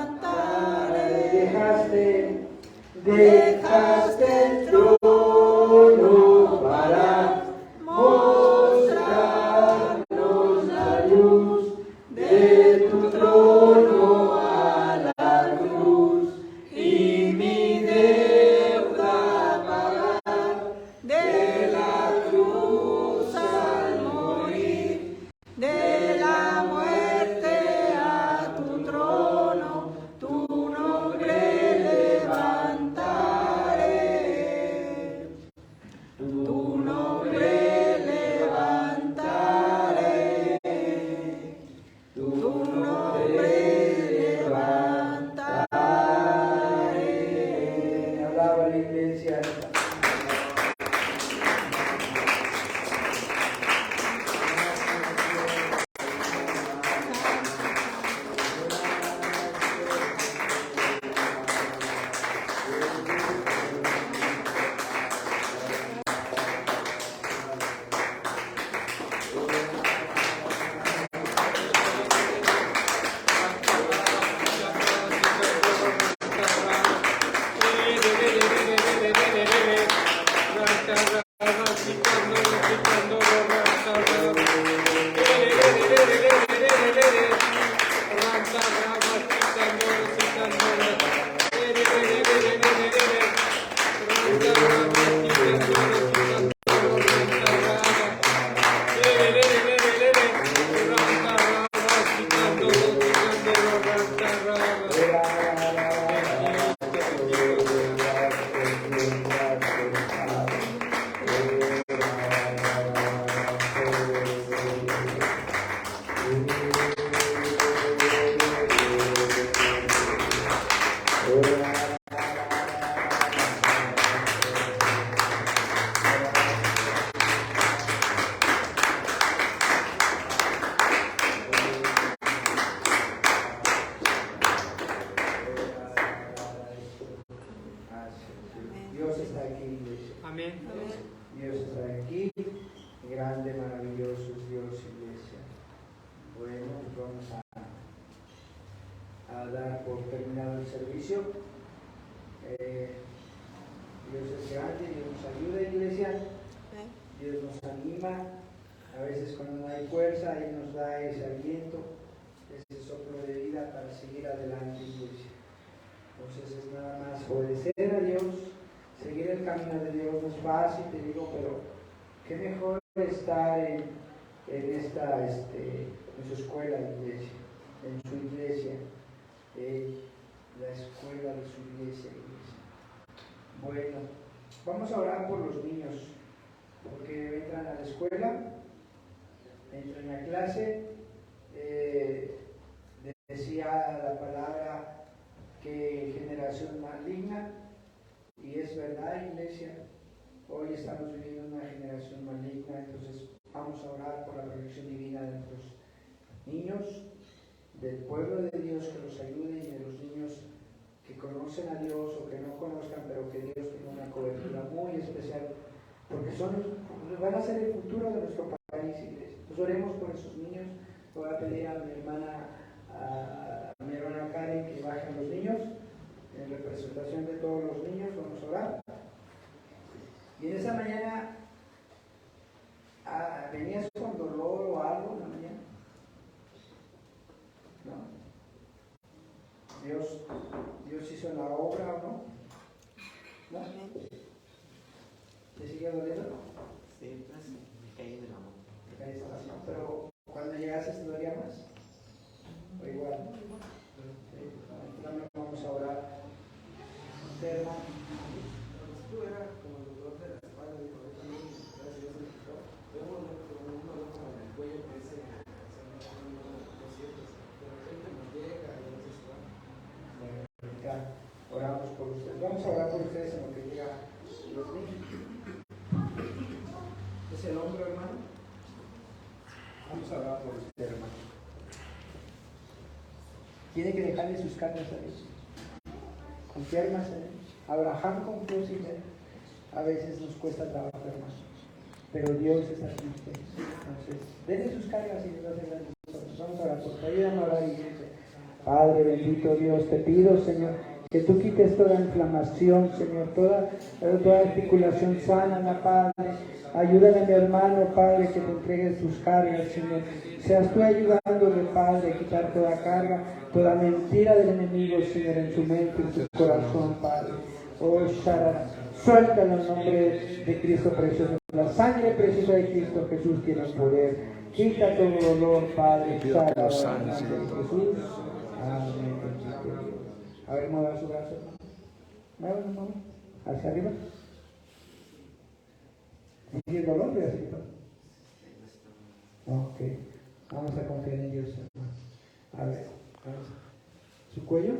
Dejaste el trono para mostrarnos la luz, de tu trono a la cruz, y mi deuda pagar, de la cruz al morir, de la muerte a tu trono, tu nombre levantaré. Tu nombre levantaré. Tu nombre levantaré. Alaba la iglesia. Dios está aquí, iglesia. Amén. Dios está aquí. Grande, maravilloso es Dios, iglesia. Bueno, pues vamos a dar por terminado el servicio. Dios es grande, Dios nos ayuda, iglesia. Dios nos anima. A veces cuando no hay fuerza, Él nos da ese aliento, ese soplo de vida para seguir adelante, iglesia. Entonces es nada más obedecer a Dios, seguir el camino de Dios. No es fácil, te digo, pero qué mejor estar en su escuela, iglesia, en su iglesia, la escuela de su iglesia. Bueno, vamos a orar por los niños, porque entran a la escuela, entran a clase. Decía la palabra que generación maligna, y es verdad, iglesia. Hoy estamos viviendo una generación maligna, entonces vamos a orar por la protección divina de nuestros niños, del pueblo de Dios, que los ayude, y de los niños que conocen a Dios o que no conozcan, pero que Dios tenga una cobertura muy especial, porque van a ser el futuro de nuestro país, iglesia. Entonces oremos por esos niños. Voy a pedir a mi hermana Karen que bajen los niños, en representación de todos los niños. Vamos a orar. Y en esa mañana, ¿venías con dolor o algo en la mañana? ¿No? ¿Dios hizo la obra o no? ¿No? ¿Te sigue doliendo? Sí, pues me caí de la moto. Te caíste de la mano, pero cuando llegaste te dolía más. O igual. También vamos a orar. ¿Usted, hermano? Tú era como el dolor Vamos a orar por usted, hermano. Tiene que dejarle sus cargas a Dios. Confiar más en Él. Abraham confió sin Él. A veces nos cuesta trabajo, hermano. Pero Dios está aquí. Entonces, denle sus cargas y les va a hacer grandes cosas. Vamos a orar por usted. Ayúdame a orar, iglesia. Padre bendito Dios, te pido, Señor, que tú quites toda inflamación, Señor, toda articulación sana, Padre. Ayúdale a mi hermano, Padre, que te entregue sus cargas, Señor. Seas tú ayudándole, Padre, a quitar toda carga, toda mentira del enemigo, Señor, en su mente, en su corazón, Padre. Oh, Sharara, suéltalo en nombre de Cristo precioso. La sangre preciosa de Cristo Jesús tiene el poder. Quita todo dolor, Padre. Sharara, en nombre de Jesús. Amén. A ver, mueva su brazo. Muévalo, mamá. Hacia arriba. ¿Sigue el dolor? Ok. Vamos a confiar en Dios, hermano. A ver. Vamos. ¿Su cuello?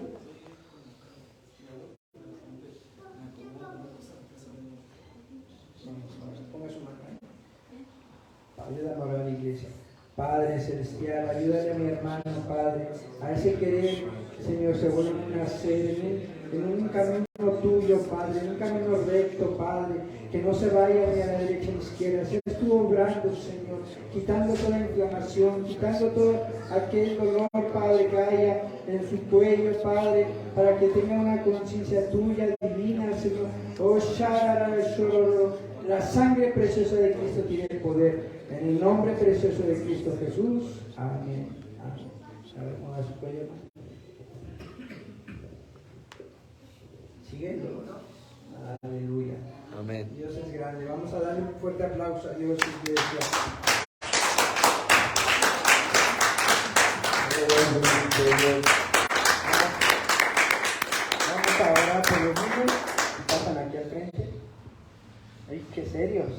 Ponga su mano. Ayúdame a orar, iglesia. Padre celestial, ayúdale a mi hermano, Padre, a ese querer, Señor, se vuelve a nacer en un camino tuyo, Padre, en un camino recto, Padre, que no se vaya ni a la derecha ni a la izquierda. Seas tú obrando, Señor, quitando toda inflamación, quitando todo aquel dolor, Padre, que haya en su cuello, Padre, para que tenga una conciencia tuya, divina, Señor. Oh, Sharara, Shororo. La sangre preciosa de Cristo tiene el poder. En el nombre precioso de Cristo Jesús. Amén. Amén. A ver, mueva su cuello. ¿Sigue? Aleluya. Amén. Dios es grande. Vamos a darle un fuerte aplauso a Dios, iglesia. Vamos a orar por los niños que pasan aquí al frente. ¡Ay, qué serios!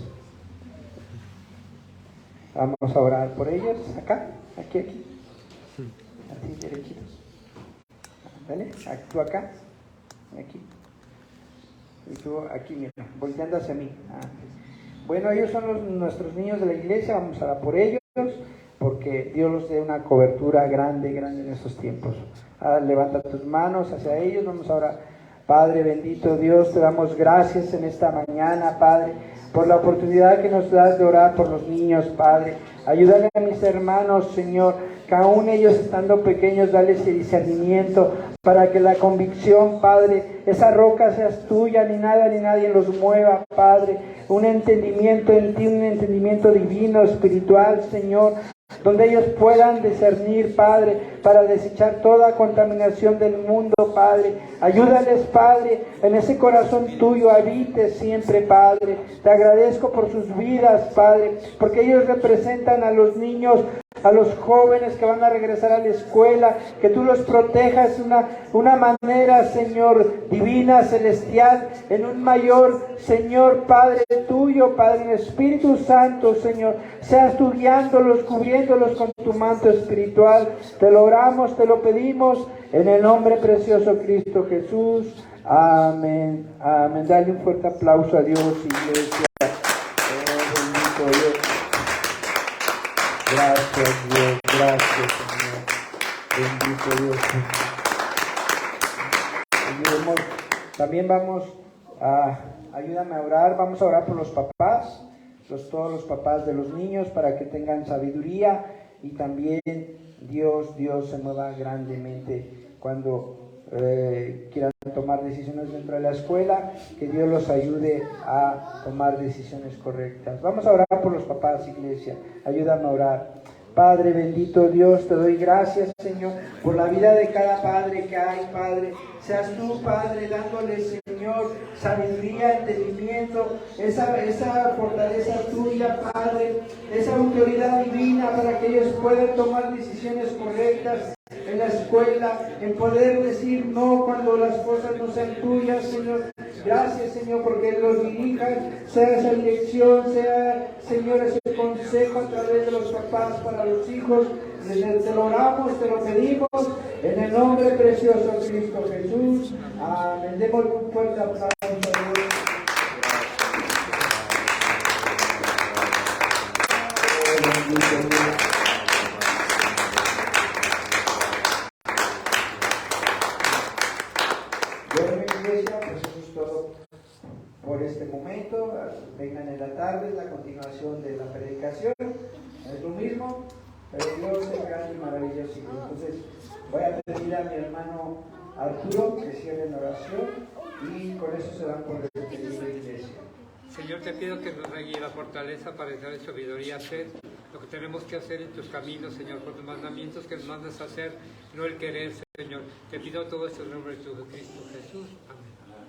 Vamos a orar por ellos, acá, aquí, así derechitos. ¿Vale? Tú acá, aquí. Y tú aquí, mira, volteando hacia mí. Bueno, ellos son nuestros niños de la iglesia, vamos a orar por ellos, porque Dios los dé una cobertura grande en estos tiempos. Levanta tus manos hacia ellos, vamos a orar. Padre bendito Dios, te damos gracias en esta mañana, Padre, por la oportunidad que nos das de orar por los niños, Padre. Ayúdale a mis hermanos, Señor, que aún ellos estando pequeños, dale ese discernimiento para que la convicción, Padre, esa roca seas tuya, ni nada ni nadie los mueva, Padre. Un entendimiento en ti, un entendimiento divino, espiritual, Señor, donde ellos puedan discernir, Padre, para desechar toda contaminación del mundo, Padre. Ayúdales, Padre, en ese corazón tuyo habite siempre, Padre. Te agradezco por sus vidas, Padre, porque ellos representan a los niños, a los jóvenes que van a regresar a la escuela, que tú los protejas de una manera, Señor, divina, celestial, en un mayor, Señor, Padre tuyo, Padre, en Espíritu Santo, Señor, seas tú guiándolos, cubriéndolos con tu manto espiritual. Te lo oramos, te lo pedimos, en el nombre precioso de Cristo Jesús. Amén. Amén. Dale un fuerte aplauso a Dios, iglesia. Bendito Dios. Gracias, Dios. Gracias, Señor. Bendito Dios. También vamos a, ayúdame a orar. Vamos a orar por los papás, todos los papás de los niños, para que tengan sabiduría y también Dios se mueva grandemente cuando quieran tomar decisiones dentro de la escuela, que Dios los ayude a tomar decisiones correctas. Vamos a orar por los papás, iglesia. Ayúdame a orar. Padre bendito Dios, te doy gracias, Señor, por la vida de cada padre que hay, Padre. Seas tú, Padre, dándole, Señor, sabiduría, entendimiento, esa fortaleza tuya, Padre, esa autoridad divina para que ellos puedan tomar decisiones correctas en la escuela, en poder decir no cuando las cosas no sean tuyas, Señor. Gracias, Señor, porque los dirijas, sea esa dirección, sea, Señor, ese consejo a través de los papás para los hijos. Te lo oramos, te lo pedimos, en el nombre precioso de Cristo Jesús. Amén. Demos un fuerte aplauso a Dios. Bendito Dios. iglesia, pues eso es todo por este momento. Vengan en la tarde, la continuación de la predicación, es lo mismo, pero Dios es grande y maravilloso. Entonces voy a pedir a mi hermano Arturo que cierre en oración y con eso se dan por despedida la iglesia. Señor, te pido que nos regule la fortaleza para estar en sabiduría, hacer lo que tenemos que hacer en tus caminos, Señor, por tus mandamientos que nos mandas a hacer, no el querer, Señor. Te pido todo esto en nombre de tu Cristo Jesús. Amén.